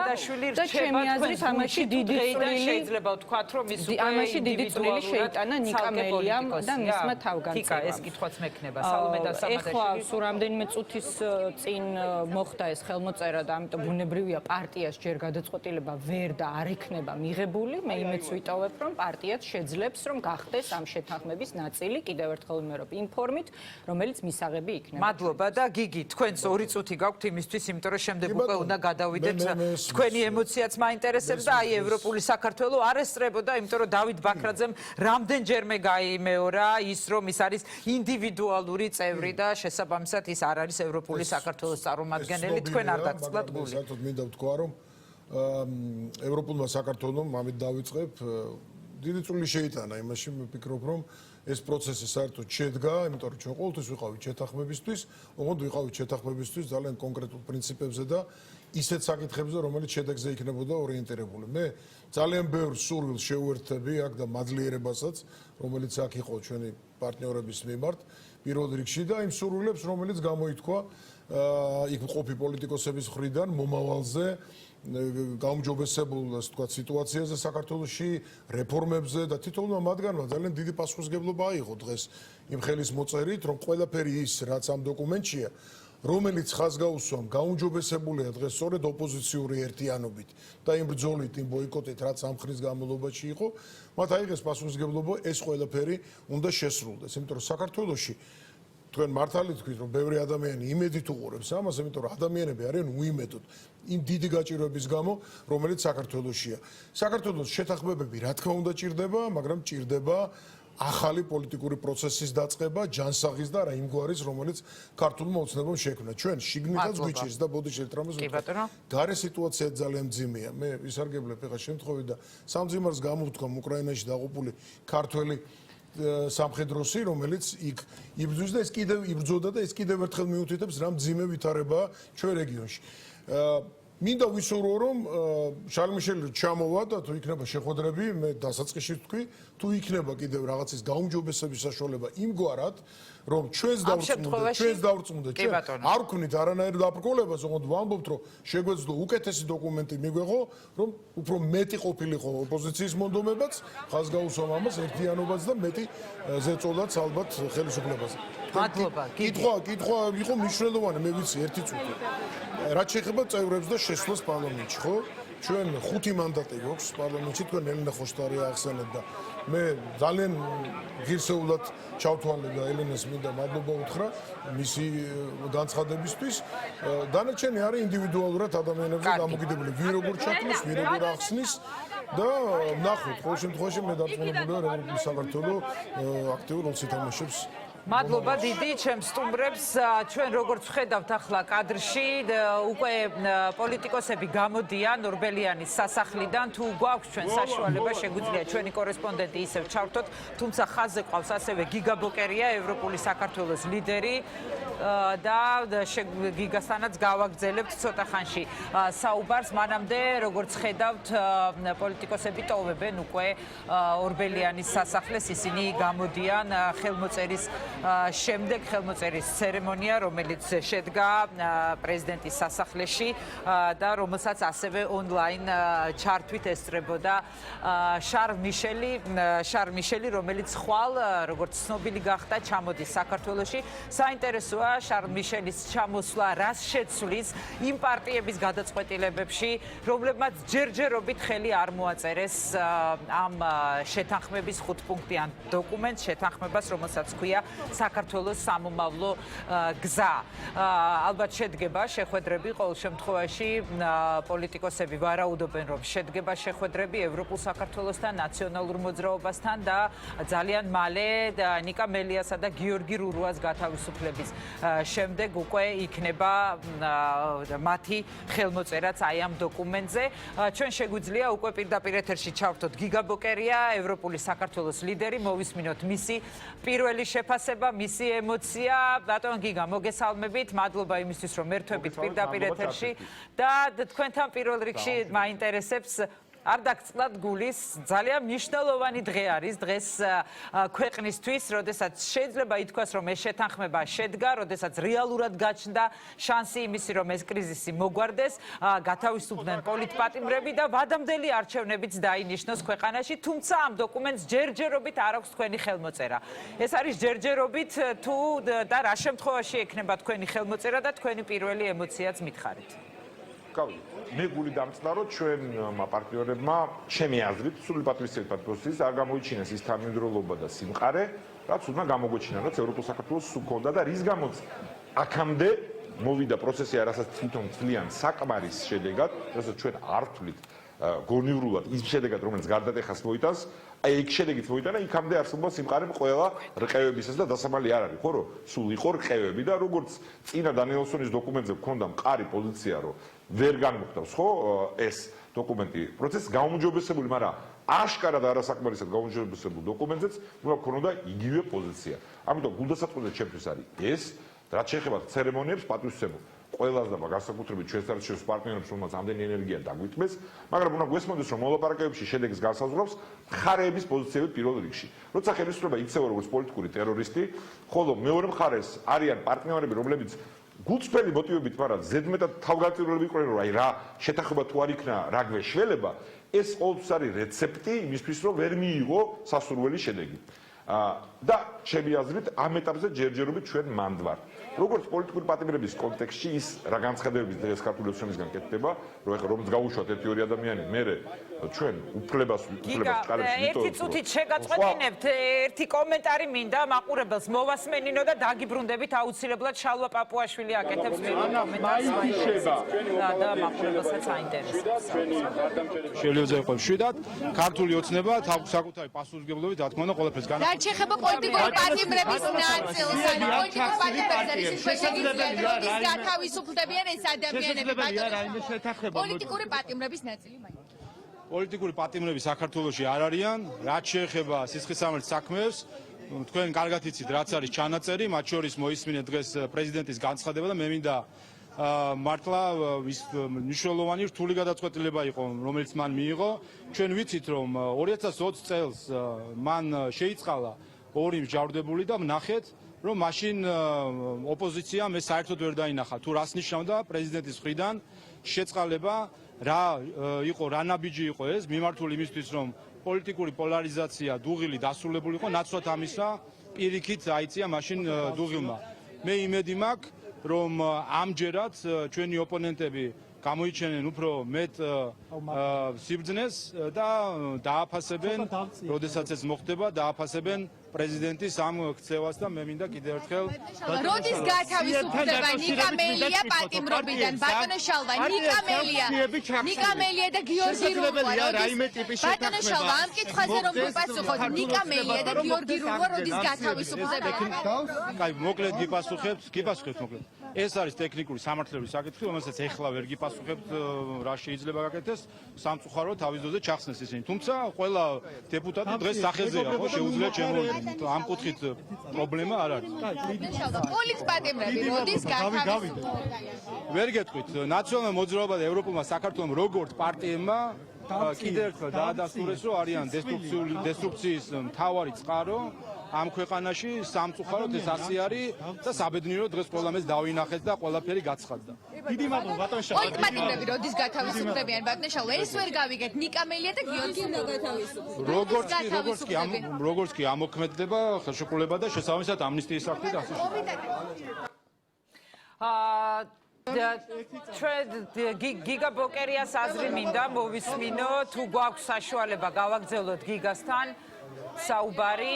და ჩემი აზრით ამაში დიდი წვლილი შეიძლება ვთქვათ, რომ ის უკვე ამაში დიდი წვლილი შეიტანა ნიკა მელიამ და მისმა თავგანწირვამ. ეს კითხვაც მექნება, სალომე და სამადაშვილი. ეხლა სულ რამდენიმე წუთის წინ მოხდა ეს ხელმოწერა და ამიტომ ბუნებრივია პარტიას ჯერ გადაწყვეტილება ვერ და არ იქნება მიღებული. მე იმედს ვიტოვებ, რომ პარტიაც შეძლებს, რომ გახდეს ამ შეთანხმების ნაწილი, კიდევ ერთხელ ვიმეორებ, იმ ფორმით, რომელიც მისაღები იქნება. მადლობა და გიგი, თქვენს 2 წუთი გაქვთ იმისთვის, იმიტომ რომ შემდეგ უკვე უნდა გადავიდეთ. თქვენი ემოციაც მაინტერესებს და აი ევროპული საქართველო არ ესწრებოდა, იმიტომ რომ დავით ბაქრაძემ რამდენჯერმე გაიმეორა ის, რომ ის არის ინდივიდუალური წევრი და შესაბამისად ის არ არის ევროპული საქართველოს წარმომადგენელი. თქვენ არ დაგწყდათ გული. საერთოდ მინდა ვთქვა, რომ ევროპულმა საქართველომ ამით დავიწყებ დიდი წვლილი შეიტანა იმაში, მე ვფიქრობ, რომ ეს პროცესი საერთოდ შედგა, იმიტომ რომ ჩვენ ყოველთვის ვიყავით შეთანხმებისთვის, ოღონდ ვიყავით შეთანხმებისთვის ძალიან კონკრეტულ პრინციპებზე და ისეთ საკითხებზე, რომელიც შედეგზე იქნებოდა ორიენტირებული. მე ძალიან ბევრ სურვილს შევუერთდები აქ და მადლიერებასაც, რომელიც აქ იყო ჩვენი პარტნიორების მიმართ პირველ რიგში და იმ სურვილებს, რომელიც გამოითქვა იქ მყოფი პოლიტიკოსების მხრიდან მომავალზე გაუმჯობესებულ, ასე ვთქვათ, სიტუაციაზე საქართველოში, რეფორმებზე და თითოეულმა მათგანმა ძალიან დიდი პასუხისმგებლობა აიღო დღეს იმ ხელის მოწერით, რომ ყველაფერი ის, რაც ამ დოკუმენტშია, რომელიც ხაზგაუსვამ გაუმჯობესებულია დღეს სწორედ ოპოზიციური ერთიანობით და იმ ბრძოლით, იმ ბოიკოტით, რაც ამ ხრის განმავლობაში იყო, მათ აიღეს პასუხისმგებლობა ეს ყველაფერი უნდა შესრულდეს, იმიტომ რომ საქართველოში თქვენ მართალი თქვით, რომ ბევრი ადამიანი იმედით უყურებს ამას, იმიტომ რომ ადამიანები არიან უიმედოდ იმ დიდი გაჭირვების გამო, რომელიც საქართველოშია. საქართველოს შეთანხმებები, რა თქმა უნდა, ჭირდება, მაგრამ ჭირდება ახალი პოლიტიკური პროცესის დაწყება, ჯანსაღის და რა იმგვარის, რომელიც ქართულმა ოცნებამ შექმნა. ჩვენ შიგნითაც გვიჭირს და ბოდიში ერთ რამეს ვთქვა. გარე სიტუაცია ძალიან მძიმეა. მე ვისარგებლებ ეხა შემთხვევით და სამძიმარს გამოვთქვა უკრაინაში დაღუპული ქართველი სამხედროსი, რომელიც იქ იბრძვის და ეს კიდევ იბრძოდა და ეს კიდევ ერთხელ მიუთითებს რა მძიმე ვითარებაა ჩვენ რეგიონში. მინდა ვისურვო, რომ შარლ მიშელი ჩამოვა და თუ იქნება შეხვედრები, მე დასაწყისში ვთქვი, თუ იქნება კიდევ რაღაცის გაუმჯობესების საშუალება იმგვარად, რომ ჩვენს დავრწმუნდეთ, ჩვენ არ ვქვნით არანაირ დაბრკოლებას, ოღონდ ვამბობთ, რომ შეგვეძლო უკეთესი დოკუმენტი მიგვეღო, რომ უფრო მეტი ყოფილიყო ოპოზიციის მონდომებაც, ხაზგაუსვამ ამას ერთიანობაც და მეტი ზეწოლაც ალბათ ხელისუფლებაზე. მადლობა. კითხვა იყო მნიშვნელოვანი, მე ვიცი, ერთი წუთი. რაც შეეხება წევრებს და შესვლას პარლამენტში, ხო? ჩვენ 5 მანდატი გვაქვს პარლამენტში, თქვენ ელენე ხოშტარია ახსენეთ და მე ძალიან ღირსეულად ჩავთვალე და ელენეს მინდა მადლობა უთხრა მისი განცხადებისთვის. დანარჩენი არის ინდივიდუალურად ადამიანებზე დამოკიდებული, ვინ როგორ ჩათვლის, ვინ როგორ ახსნის და ნახოთ, ყოველ შემთხვევაში მე დარწმუნებულია, რესპუბლიკის საქართველოს აქტიურ როლს ითამაშებს. მადლობა დიდი ჩემს სტუმრებს. ჩვენ როგორც ვხედავთ ახლა კადრში, უკვე პოლიტიკოსები გამოდიან ორბელიანის სასახლიდან. თუ გვაქვს ჩვენ საშუალება, შეგვიძლია ჩვენი კორესპონდენტი ისევ ჩავთოთ, თუმცა ხაზზე ყავს ასევე გიგა ბოკერია, ევროპული საქართველოს ლიდერი და გიგასთანაც გავაგრძელებთ ცოტა ხანში საუბარს. მანამდე, როგორც ხედავთ, პოლიტიკოსები ტოვებენ უკვე ორბელიანის სასახლეს, ისინი გამოდიან ხელმოწერის შემდეგ ხელმოწერის ცერემონია, რომელიც შედგა პრეზიდენტის სასახლეში და რომელსაც ასევე ონლაინ ჩართვით ესწრებოდა შარლ მიშელი, რომელიც ხვალ, როგორც ცნობილი გახდა, ჩამოდის საქართველოში. საინტერესოა შარლ მიშელის ჩამოსვლა რას შეცვლის იმ პარტიების გადაწყვეტილებებში, რომლებმაც ჯერჯერობით ხელი არ მოაწერეს ამ შეთანხმების 5-პუნქტიან დოკუმენტს, შეთანხმებას, რომელსაც ქვია საქართველოს სამომავლო გზა. ალბათ შედგება შეხვედრები, ყოველ შემთხვევაში პოლიტიკოსები ვარაუდობენ, რომ შედგება შეხვედრები ევროპულ საქართველოსთან, ნაციონალურ მოძრაობასთან და ძალიან მალე ნიკა მელიასა და გიორგი რურუას გათავისუფლების შემდეგ უკვე იქნება მათი ხელმოწერაც აი ამ დოკუმენტზე. ჩვენ შეგვიძლია უკვე პირდაპირ ეთერში ჩავთოთ გიგა ბოკერია, ევროპული საქართველოს ლიდერი, მოვისმინოთ მისი პირველი შეფასება, მისი ემოცია. ბატონ გიგა, მოგესალმებით, მადლობა იმისთვის, რომ ერთვებით პირდაპირ ეთერში და თქვენთან პირველ რიგში მაინტერესებს არ დაგწყლათ გულის, ძალიან მნიშვნელოვანი დღე არის დღეს ქვეყნისთვის, როდესაც შეიძლება ითქვას, რომ ეს შეთანხმება შედგა, როდესაც რეალურად გაჩნდა შანსი იმისი, რომ ეს კრიზისი მოგვარდეს, გათავისუფლდნენ პოლიტპატიმრები და ვადამდელი არჩევნებიც დაინიშნოს ქვეყანაში, თუმცა ამ დოკუმენტს ჯერჯერობით არ აქვს თქვენი ხელმოწერა. ეს არის ჯერჯერობით თუ და რა შემთხვევაში ექნება თქვენი ხელმოწერა და თქვენი პირველი ემოციაც მითხარით. მე გული დამწყდა, რომ ჩვენმა პარტნიორებმა, ჩემი აზრით, სრული პატივისცემის არ გამოიჩინეს ის თანმიმდევრობა და სიმყარე, რაც უნდა გამოგვეჩინონ, რაც ევროპულ საქართველოს სულქონდა და რის გამოც აქამდე მოვიდა პროცესი, რასაც თვითონ თვლიან საკმარის შედეგად, რასაც ჩვენ არ თვლით გონივრულად ის შედეგად, რომელიც გარდატეხას მოიტანს, აი ეგ შედეგით მოიტანა, იქამდე არსებობა სიმყარემ ყველა რყევებისას და დასამალი არ არის, ხო, რომ სულ იყო რყევები და როგორც წინა დანიელსონის დოკუმენტზე გქონდა მყარი პოზიცია, რომ ვერ განმოხდავს, ხო, ეს დოკუმენტი პროცესს გაუმჯობესებული, მაგრამ აშკარად არასაკმარისად გაუმჯობესებულ დოკუმენტზეც უნდა გქონოდა იგივე პოზიცია. ამიტომ გულდასაწყვეტად ჩემთვის არის ეს, რაც შეეხება ცერემონიებს, პატივისცემო ყველას და განსაკუთრებით ჩვენს საერთაშორისო პარტნიორებს, რომელსაც ამდენი ენერგია დაგვიტმეს, მაგრამ უნდა გვესმოდეს, რომ მოლაპარაკებებში შედეგს განსაზღვრავს მხარეების პოზიციები პირველ რიგში. როცა ხელისუფლება იქცევა როგორც პოლიტიკური ტერორისტი, ხოლო მეორე მხარეს არიან პარტნიორები, რომლებიც გულწრფელი მოტივებით, მაგრამ ზედმეტად თავგანწირულები იყვნენ, რომ აი რა შეთანხმება თუ არ იქნა, რა გვეშველება, ეს ყოველთვის არის რეცეპტი იმისთვის, რომ ვერ მიიღო სასურველი შედეგი. და ჩემი აზრით, ამ ეტაპზე ჯერჯერობით ჩვენ მანდ ვართ. როგორც პოლიტიკური პატიმრების კონტექსტში ის რა განცხადებების დღეს ქართული ოცნებისგან კეთდება, რომ ეხლა რომ გავუშვათ 1-2 ადამიანი, მე ჩვენ უფლებას ვყალიბს ერთი წუთით შეგაწყვეტინებთ, ერთი კომენტარი მინდა მაყურებელს მოვასმენინო და დაგიბრუნდებით აუცილებლად შალვა პაპუაშვილი აკეთებს პირველ კომენტარს. და მაყურებელსაც აინტერესებს. შეიძლება იყოს შვიდად, ქართული ოცნება საკუთარი პასუხისმგებლობით რა თქმა უნდა ყველაფერს რაც შეეხება პოლიტიკური პატიმრების ნაწილს, ანუ პოლიტიკურ პატიმრებს არის ის შეგვიძლია როდის გათავისუფლდებიან ეს ადამიანები, ბატონო. პოლიტიკური პატიმრების ნაწილი მაინც. პოლიტიკური პატიმრები საქართველოში არ არიან, რაც შეეხება სისხლისამართლის საქმეებს, თქვენ კარგად იცით, რაც არის ჩანაწერი, მათ შორის მოისმინეთ დღეს პრეზიდენტის განცხადება და მე მინდა მართლა ის მნიშვნელოვანი რთული გადაწყვეტილება იყო, რომელიც მან მიიღო. ჩვენ ვიცით, რომ 2020 წელს მან შეიწყალა ორი მსჯავრდებული და ვნახეთ, რომ მაშინ ოპოზიციამ ეს საერთოდ ვერ დაინახა. თუ რას ნიშნავდა პრეზიდენტის მხრიდან შეწყალება, რა იყო, რა ნაბიჯი იყო ეს, მიმართული იმისთვის, რომ პოლიტიკური პოლარიზაცია დუღილი დასრულებული იყო, ნაცვლად ამისა პირიქით აიწია მაშინ დუღილმა. მე იმედი მაქვს, რომ ამჯერად ჩვენი ოპონენტები გამოიჩენენ უფრო მეტ სიბრძნეს და დააფასებენ, როდესაც ეს მოხდება, დააფასებენ პრეზიდენტის ამ ქცევას და მე მინდა კიდევ ერთხელ როდის გათავისუფლდება ნიკა მელია პატიმრობიდან, ბატონო შალვა, ნიკა მელია და გიორგი რუღვა, ბატონო შალვა, ამ კითხვაზე რომ გიპასუხოთ, ნიკა მელია და გიორგი რუღვა როდის გათავისუფლდებიან? კაი, მოკლედ გიპასუხებთ მოკლედ. ეს არის ტექნიკური სამართლებრივი საკითხი, რომელსაც ეხლა ვერ გიპასუხებთ, რა შეიძლება გაკეთდეს, სამწუხაროდ თავის ძოზე ჩახსნეს ისინი. თუმცა ყველა დეპუტატი დღეს სახეზეა, ხო, შეუძლია ჩემო ამ კუთხით პრობლემა არ არის. პოლიტპატიმრები როდის გათავისუფლდებიან? ვერ გეტყვით, ნაციონალურ მოძრაობამ და ევროპულმა საქართველოს როგორც პარტიებმა კიდევ ერთხელ დაადასტურეს, რომ არიან დესტრუქციის მთავარი წყარო ამ ქვეყანაში, სამწუხაროდ ეს ასე არის და საბედნიერო დღეს ყველამ ეს დავინახეთ და ყველაფერი გაცხადდა. დიდი მადლობა ბატონ შალვა. პოლიტპატიმრები როდის გათავისუფლდებიან, ბატონო შალვა? ეს ვერ გავიგეთ, ნიკა მელია და გიორგი რუღვა გათავისუფლდებიან. როგორც კი ამოქმედდება ხელშეკრულება და შესაბამისად ამნისტიის აქტი და ასე ჩვენ გიგა ბოკერიას აზრი მინდა მოვისმინო, თუ გვაქვს საშუალება გავაგრძელოთ გიგასთან საუბარი.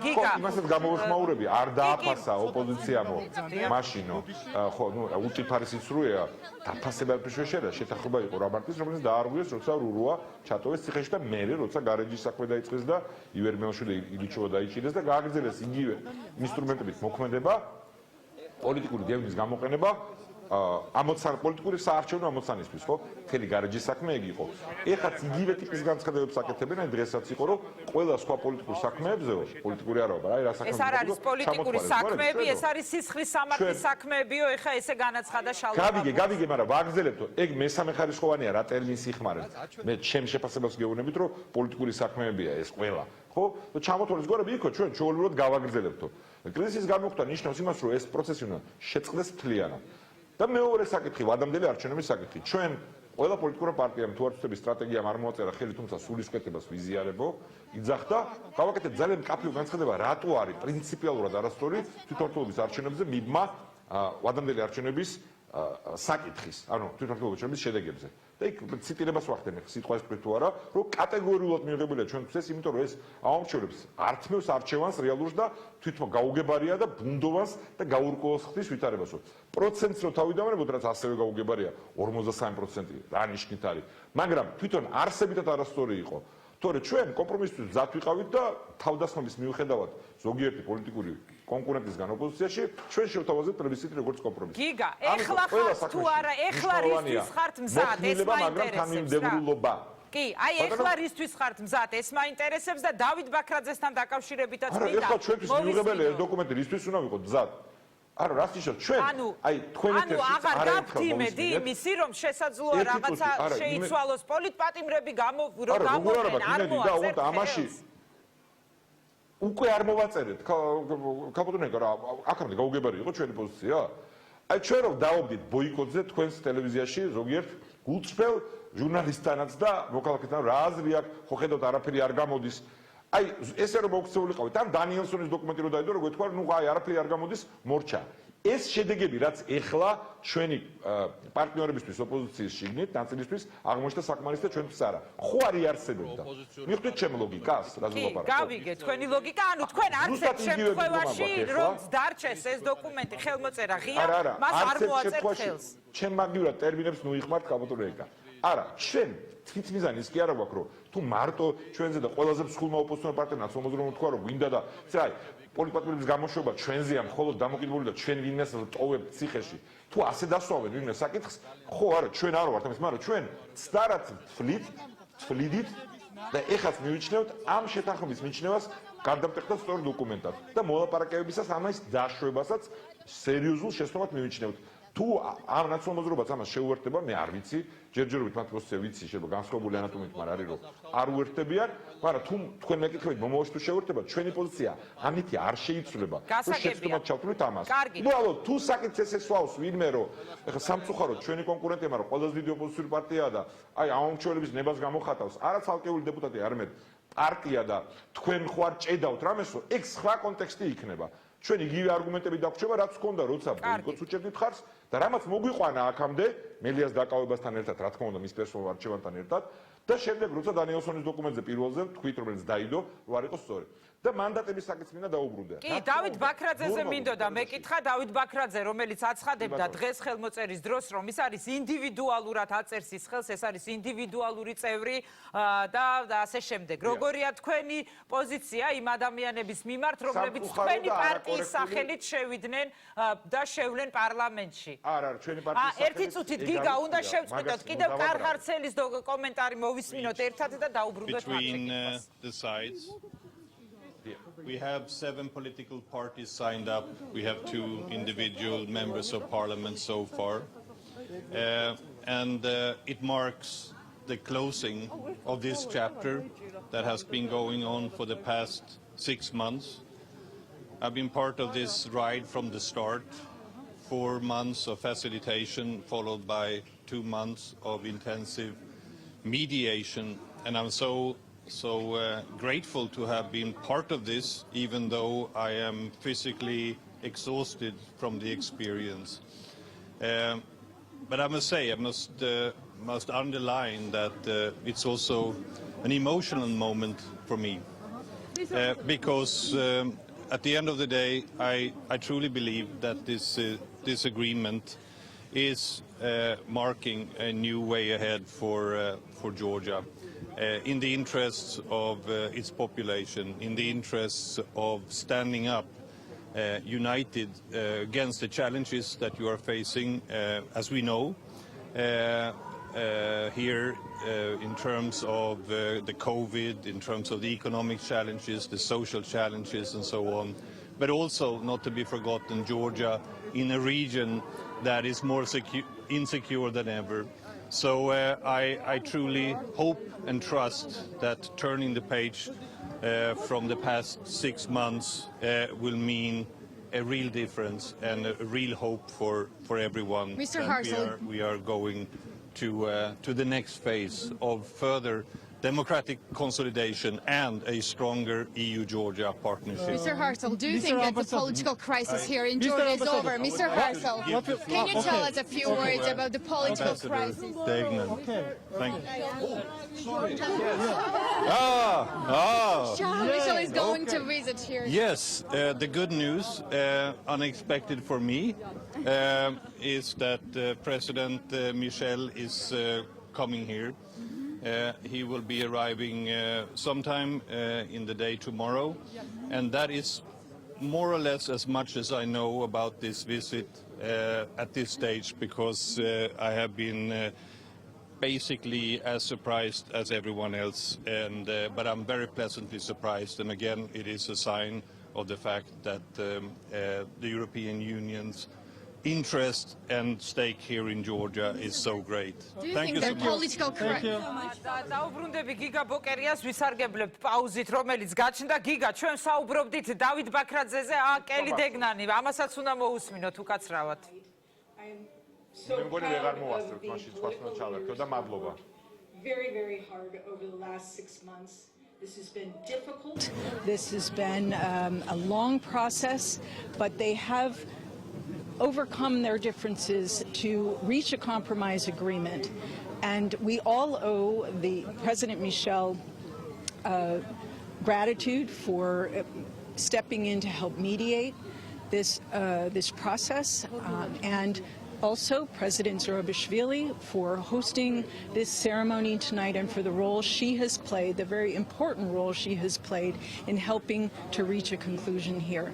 გიგა იმასაც გამოვიხმაურები, არ დააფასა ოპოზიციამო მაშინო, ხო, უტიფარი სიცრუეა, დაფასება შეშერა, შეთანხმება იყო რა მარტის, რომელიც დაარღვიეს, როცა რურუა ჩატოვეს ციხეში და მერე, როცა გარეჯის საქმე დაიწყეს და ივერ მელშვილი ილიჩოვა დაიჭირეს და გააგრძელეს იგივე ინსტრუმენტებით მოქმედება, პოლიტიკური გეგმის გამოყენება, პოლიტიკური საარჩევნო ამოცანისთვის, ხო? მთელი გარეჯის საქმე ეგ იყო. ეხაც იგივე ტიპის განცხადებებს აკეთებენ, აი დღესაც იყო, რომ ყველა სხვა პოლიტიკურ საქმეებზეო, პოლიტიკური არაობა, რა, რა საქმე. ეს არ არის პოლიტიკური საქმეები, ეს არის სისხლის სამართლის საქმეებიო, ეხა ესე განაცხადა შალვა. გავიგე, მაგრამ ვაგრძელებთო, ეგ მესამე ხარისხოვანია რა ტერმინს იხმარებს. მე ჩემ შეფასებას გეუბნებით, რომ პოლიტიკური საქმეებია ეს ყველა, ხო? და ჩამოთვალის გვარები იქო ჩვენ ჩვეულებრივად გავაგრძელებთო. კრიზისის გამოხდა ნიშნავს იმას, რომ ეს პროცესი უნდა შეწყდეს მთლიანად. და მეორე საკითხი, ვადამდელი არჩევნების საკითხი. ჩვენ ყველა პოლიტიკურ პარტიამ თუ არჩევნების სტრატეგიამ არ მოაწერა ხელი, თუმცა სულისკვეთებას ვიზიარებო, იძახდა, გავაკეთეთ ძალიან მკაფიო განცხადება, რატო არის პრინციპიალურად არასწორი თვითმმართველობის არჩევნებზე მიბმა ვადამდელი არჩევნების საკითხის, ანუ თვითმმართველობის არჩევნების შედეგებზე. და იქ ციტირებას ვახდენ სიტყვა ეს თუ არა, რომ კატეგორიულად მიიღებულია ჩვენთვის ეს, იმიტომ რომ ეს ამომრჩევლებს ართმევს არჩევანს რეალურს და თვითონ გაუგებარია და ბუნდოვანს და გაურკვევას ხდის ვითარებასო. პროცენტს რო თავიდანვე რაც ასევე გაუგებარია 53% რა ნიშნით არის, მაგრამ თვითონ არსებითად არასწორი იყო. თორე ჩვენ კომპრომისისთვის მზად ვიყავით და თავდასხმების მიუხედავად ზოგიერთი პოლიტიკური კონკურენტისგან ოპოზიციაში ჩვენ შევთავაზეთ პლებისციტი როგორც კომპრომისი. გიგა, ეხლა ხართ თუ არა, ეხლა რისთვის ხართ მზად, ეს მაინტერესებს. კი, აი ეხლა რისთვის ხართ მზად, ეს მაინტერესებს და დავით ბაქრაძესთან დაკავშირებითაც მინდა. ეხლა ჩვენთვის მიუღებელია ეს დოკუმენტი, რისთვის უნდა ვიყოთ მზად? არა, რას ნიშნავს ჩვენ? აი, თქვენ ეთერში აღარ გაქვთ იმედი იმისი, რომ შესაძლოა რაღაცა შეიცვალოს პოლიტპატიმრები გამოვლენ, არ მოაწერთ ამაში. უკვე არ მოვაწერეთ. კაპიტონეკა რა, აქამდე გაუგებარი იყო ჩვენი პოზიცია? აი, ჩვენ რომ დაობდით ბოიკოტზე თქვენს ტელევიზიაში ზოგიერთ გულწრფელ ჟურნალისტთანაც და მოქალაქეთან რა აზრი აქვს, ხო ხედავთ არაფერი არ გამოდის. აი ესე რომ მოქცეულიყავით, ან დანიელსონის დოკუმენტი რო დაიდო, როგორ თქვა, ნუ აი არაფერი არ გამოდის, მორჩა. ეს შედეგები, რაც ეხლა ჩვენი პარტნიორებისთვის ოპოზიციის შიგნით, ნაწილისთვის აღმოჩნდა საკმარისი და ჩვენთვის არა. ხო არ იარსებებდა. მიხვდით ჩემ ლოგიკას, რას ვილაპარაკობ? გავიგე თქვენი ლოგიკა, ანუ თქვენ არც ერთ შემთხვევაში რომ დარჩეს ეს დოკუმენტი ხელმოწერა ღია, მას არ მოაწერთ ხელს. ჩემ მაგივრად ტერმინებს ნუიხმართ კაბოტურეკა. არა, ჩვენ თვითმიზანი ის კი არა გვაქვს, რომ თუ მარტო ჩვენზე და ყველაზე მსხვილმა ოპოზიციონერ პარტიამ ნაციონალიზმმა თქვა, რომ გვინდა და აი პოლიტპატიმრების გამოშვება ჩვენზეა მხოლოდ დამოკიდებული და ჩვენ ვინმეს ტოვებთ ციხეში. თუ ასე დასვავენ ვინმე საკითხს, ხო არა, ჩვენ არ ვართ ამის, მაგრამ ჩვენ ცდარად თვლიდით და ეხაც მივიჩნევთ ამ შეთანხმების მიჩნევას გარდამტეხთა სწორ დოკუმენტად და მოლაპარაკებებისას ამის დაშვებასაც სერიოზულ შეცდომად მივიჩნევთ. თუ ამ ნაციონალიზმობაც ამას შეუერთდება, მე არ ვიცი, ჯერჯერობით მათ პოზიცია ვიცი, შეიძლება განსხვავებული ანატომიით, მაგრამ არის რომ არ უერთდებიან, მაგრამ თუ თქვენ მეკითხებით მომავალში თუ შეუერთდება, ჩვენი პოზიცია ამითი არ შეიცვლება. შეცდომად ჩავთვლით ამას. ნუ ალბათ თუ საკითხს ესე სვავს ვინმე რომ ეხლა სამწუხაროდ ჩვენი კონკურენტია, მაგრამ ყველაზე დიდი ოპოზიციური პარტიაა და აი ამომრჩევლების ნებას გამოხატავს, არა ცალკეული დეპუტატი, არამედ პარტია და თქვენ ხო არ ჭედავთ რამესო, ეგ სხვა კონტექსტი იქნება. ჩვენ იგივე არგუმენტები დაგვჭება, რაც ჰქონდა, როცა ბოიკოტს უჭერდით ხარს და რამაც მოგვიყვანა აქამდე მელიას დაკავებასთან ერთად, რა თქმა უნდა, მის პერსონალურ არჩევანთან ერთად და შემდეგ როცა დანიელსონის დოკუმენტზე პირველზე თქვით, რომელიც დაიდო, რომ არ იყოს სწორი. და მანდატების საკითხს მინდა დაუბრუნდე. კი, დავით ბაქრაძეზე მინდოდა მეკითხა, დავით ბაქრაძე, რომელიც აცხადებდა დღეს ხელმოწერის დროს, რომ ის არის ინდივიდუალურად აწერს ის ხელს, ეს არის ინდივიდუალური წევრი და ასე შემდეგ. როგორია თქვენი პოზიცია იმ ადამიანების მიმართ, რომლებიც თქვენი პარტიის სახელით შევიდნენ და შევლენ პარლამენტში? არა, ჩვენი პარტიის სახელით. ერთი წუთით გიგა უნდა შევწყვეტოთ, კიდევ კარხარცელის კომენტარი მოვისმინოთ ერთად და დაუბრუნდეთ sides. We have 7 political parties signed up. We have 2 individual members of parliament so far. And it marks the closing of this chapter that has been going on for the past 6 months. I've been part of this ride from the start. 4 months of facilitation followed by 2 months of intensive mediation. And I'm so grateful to have been part of this, even though I am physically exhausted from the experience. But I must say, I must underline that it's also an emotional moment for me, because at the end of the day, I truly believe that this agreement is marking a new way ahead for Georgia. In the interests of its population, in the interests of standing up united against the challenges that you are facing, as we know, here in terms of the COVID, in terms of the economic challenges, the social challenges and so on, but also not to be forgotten, Georgia in a region that is more insecure than ever. So I truly hope and trust that turning the page from the past 6 months will mean a real difference and a real hope for everyone. Mr. That Harsel. we are going to the next phase of further democratic consolidation and a stronger EU-Georgia partnership. Mr. Harsel, do you think that the political crisis here in Georgia is over? Mr. Harsel, can you tell us a few words about the political crisis? Thank you. Charles Michel is going to visit here. Yes, the good news, unexpected for me, is that President Michel is coming here. He will be arriving sometime in the day tomorrow, and that is more or less as much as I know about this visit at this stage, because I have been basically as surprised as everyone else, but I'm very pleasantly surprised, and again it is a sign of the fact that the European Union's interest and stake here in Georgia is so great. Do you think that political crisis? დაუბრუნდები გიგა ბოკერიას ვისარგებლებ პაუზით, რომელიც გაჩნდა. გიგა, ჩვენ საუბრობდით დავით ბაქრაძეზე, კელი დეგნანი, ამასაც უნდა მოусმინოთ უკაცრავად. მე მგონი ვეღარ მოვასწრებთ მაშინ სხვას უნდა ჩავერთო და მადლობა. Very hard over the last 6 months. This has been difficult. This has been a long process, but they have overcome their differences to reach a compromise agreement. And we all owe the President Michel gratitude for stepping in to help mediate this process, and also President Zurabishvili for hosting this ceremony tonight and for the role she has played, the very important role she has played in helping to reach a conclusion here.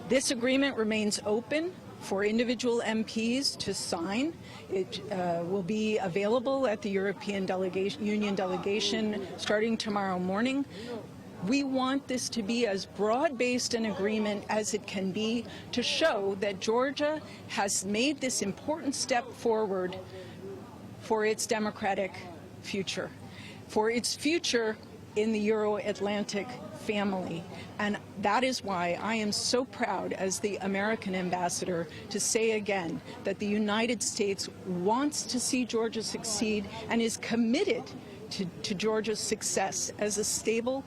This agreement remains open for individual MPs to sign. It will be available at the European Union delegation starting tomorrow morning. We want this to be as broad-based an agreement as it can be to show that Georgia has made this important step forward for its democratic future, for its future in the Euro-Atlantic family. And that is why I am so proud as the American ambassador to say again that the United States wants to see Georgia succeed and is committed to Georgia's success as a stable,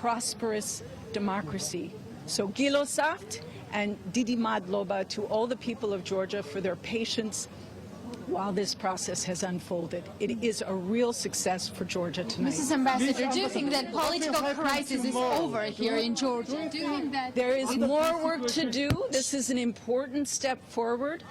prosperous democracy. So Gilo Saft and Didi Madloba to all the people of Georgia for their patience while this process has unfolded. It is a real success for Georgia tonight. Mrs. Ambassador, do you think that political crisis is over here in Georgia? Do you think that there is more work to do? This is an important step forward.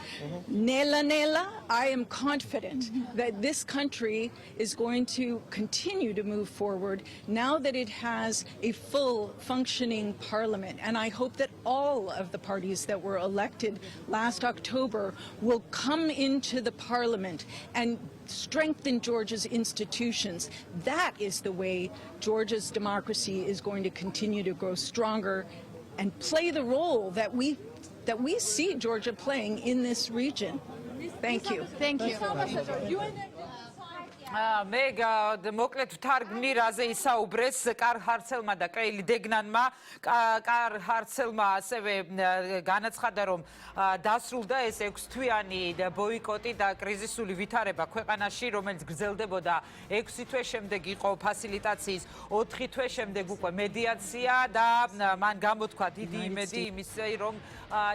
Nela, I am confident that this country is going to continue to move forward now that it has a full functioning parliament. And I hope that all of the parties that were elected last October will come into the parliament and strengthen Georgia's institutions. That is the way Georgia's democracy is going to continue to grow stronger and play the role that we see Georgia playing in this region. Thank you. Thank you. მე მოკლედ ვთარგმნი რაზე ისაუბრეს კარ ჰარცელმა და კრეილი დეგნანმა. კარ ჰარცელმა ასევე განაცხადა, რომ დასრულდა ეს 6 თვიანი ბოიკოტი და კრიზისული ვითარება ქვეყანაში, რომელიც გრძელდებოდა 6 თვე შემდეგ იყო ფასილიტაციის 4 თვე შემდეგ უკვე მედიაცია და მან გამოთქვა დიდი იმედი იმისა, რომ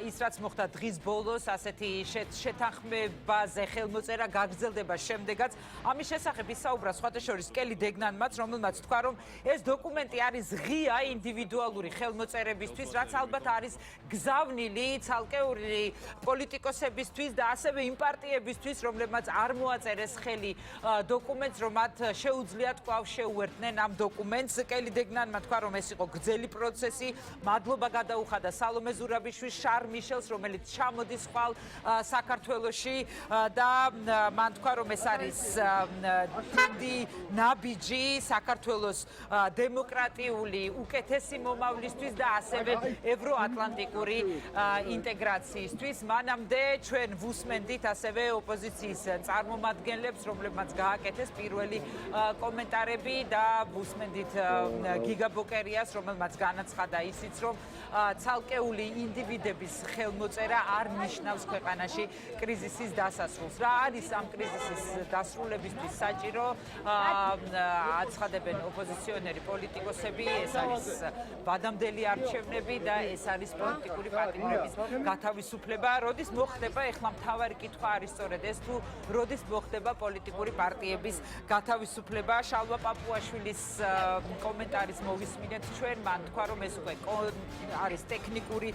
ის რაც მოხდა დღის ბოლოს ასეთი შეთანხმებაზე ხელმოწერა გაგრძელდება შემდეგაც. ამის შესახებ ისაუბრა სხვათაშორის კელი დეგნანმაც, რომელმაც თქვა, რომ ეს დოკუმენტი არის ღია ინდივიდუალური ხელმოწერებისთვის, რაც ალბათ არის გზავნილი ცალკეული პოლიტიკოსებისთვის და ასევე იმ პარტიებისთვის, რომლებმაც არ მოაწერეს ხელი დოკუმენტს, რომ მათ შეუძლიათ კვლავ შეუერთდნენ ამ დოკუმენტს. კელი დეგნანმა თქვა, რომ ეს იყო გრძელი პროცესი. მადლობა გადაუხადა სალომე ზურაბიშვილს, შარ მიშელს, რომელიც ჩამოდის ხვალ საქართველოში და მან თქვა, რომ ეს არის დიდი ნაბიჯი საქართველოს დემოკრატიული უკეთესი მომავლისთვის და ასევე ევროატლანტიკური ინტეგრაციისთვის. მანამდე ჩვენ ვუსმენდით ასევე ოპოზიციის წარმომადგენლებს, რომლებმაც გააკეთეს პირველი კომენტარები და ვუსმენდით გიგა ბოკერიას, რომელმაც განაცხადა ისიც, რომ ცალკეული ინდივიდების ხელმოწერა არ ნიშნავს ქვეყანაში კრიზისის დასასრულს. რა არის ამ კრიზისის დასრულებისთვის საჭირო? აცხადებენ ოპოზიციონერი პოლიტიკოსები, ეს არის ვადამდელი არჩევნები და ეს არის პოლიტიკური პატიმრების გათავისუფლება. როდის მოხდება, ეხლა მთავარი კითხვა არის სწორედ ეს, თუ როდის მოხდება პოლიტიკური პარტიების გათავისუფლება. შალვა პაპუაშვილის კომენტარის მოვისმინეთ ჩვენ, მან თქვა, რომ ეს უკვე არის ტექნიკური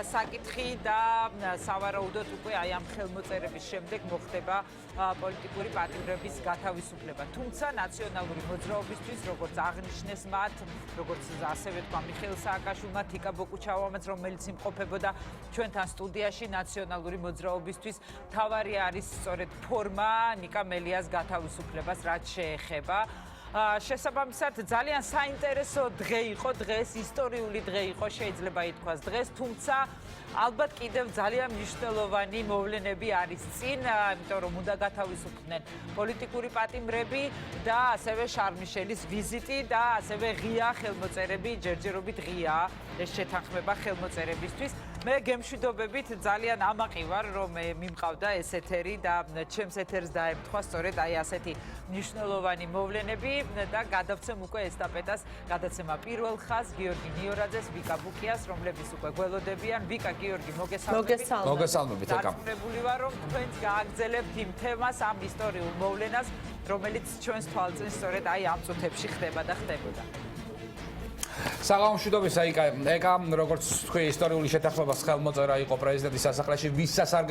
საკითხი და სავარაუდოდ უკვე აი ამ ხელმოწერების შემდეგ მოხდება პოლიტიკური პატიმრების გათავისუფლება. თუმცა ნაციონალური მოძრაობისთვის, როგორც აღნიშნეს მათ, როგორც ასევე თქვა მიხეილ სააკაშვილმა, თიკა ბოკუჩავამაც, რომელიც იმყოფებოდა ჩვენთან სტუდიაში, ნაციონალური მოძრაობისთვის მთავარი არის სწორედ ფორმა ნიკა მელიას გათავისუფლებას, რაც შეეხება. შესაბამისად ძალიან საინტერესო დღე იყო, დღეს ისტორიული დღე იყო, შეიძლება ითქვას დღეს, თუმცა ალბათ კიდევ ძალიან მნიშვნელოვანი მოვლენები არის წინ, იმიტომ რომ უნდა გათავისუფლდნენ პოლიტიკური პატიმრები და ასევე შარ მიშელის ვიზიტი და ასევე ღია ხელმოწერები, ჯერჯერობით ღია ეს შეთანხმება ხელმოწერებისთვის. მე გემშვიდობებით ძალიან ამაყი ვარ, რომ მიმყავდა ეს ეთერი და ჩემს ეთერს დაემთხვა სწორედ აი ასეთი მნიშვნელოვანი მოვლენები და გადავცემ უკვე ესტაფეტას გადაცემა პირველ ხაზს გიორგი ნიორაძეს, ვიკა ბუკიას, რომლებიც უკვე გველოდებიან. ვიკა, გიორგი, მოგესალმებით. დარწმუნებული ვარ, რომ თქვენც გააგრძელებთ იმ თემას, ამ ისტორიულ მოვლენას, რომელიც ჩვენს თვალწინ სწორედ აი ამ წუთებში ხდება და ხდებოდა. საღამომშვიდობის ეკა როგორც თქვი ისტორიული შეთანხმებას ხელმოწერა იყო პრეზიდენტის სასახლეში ვის სასარგებლოდ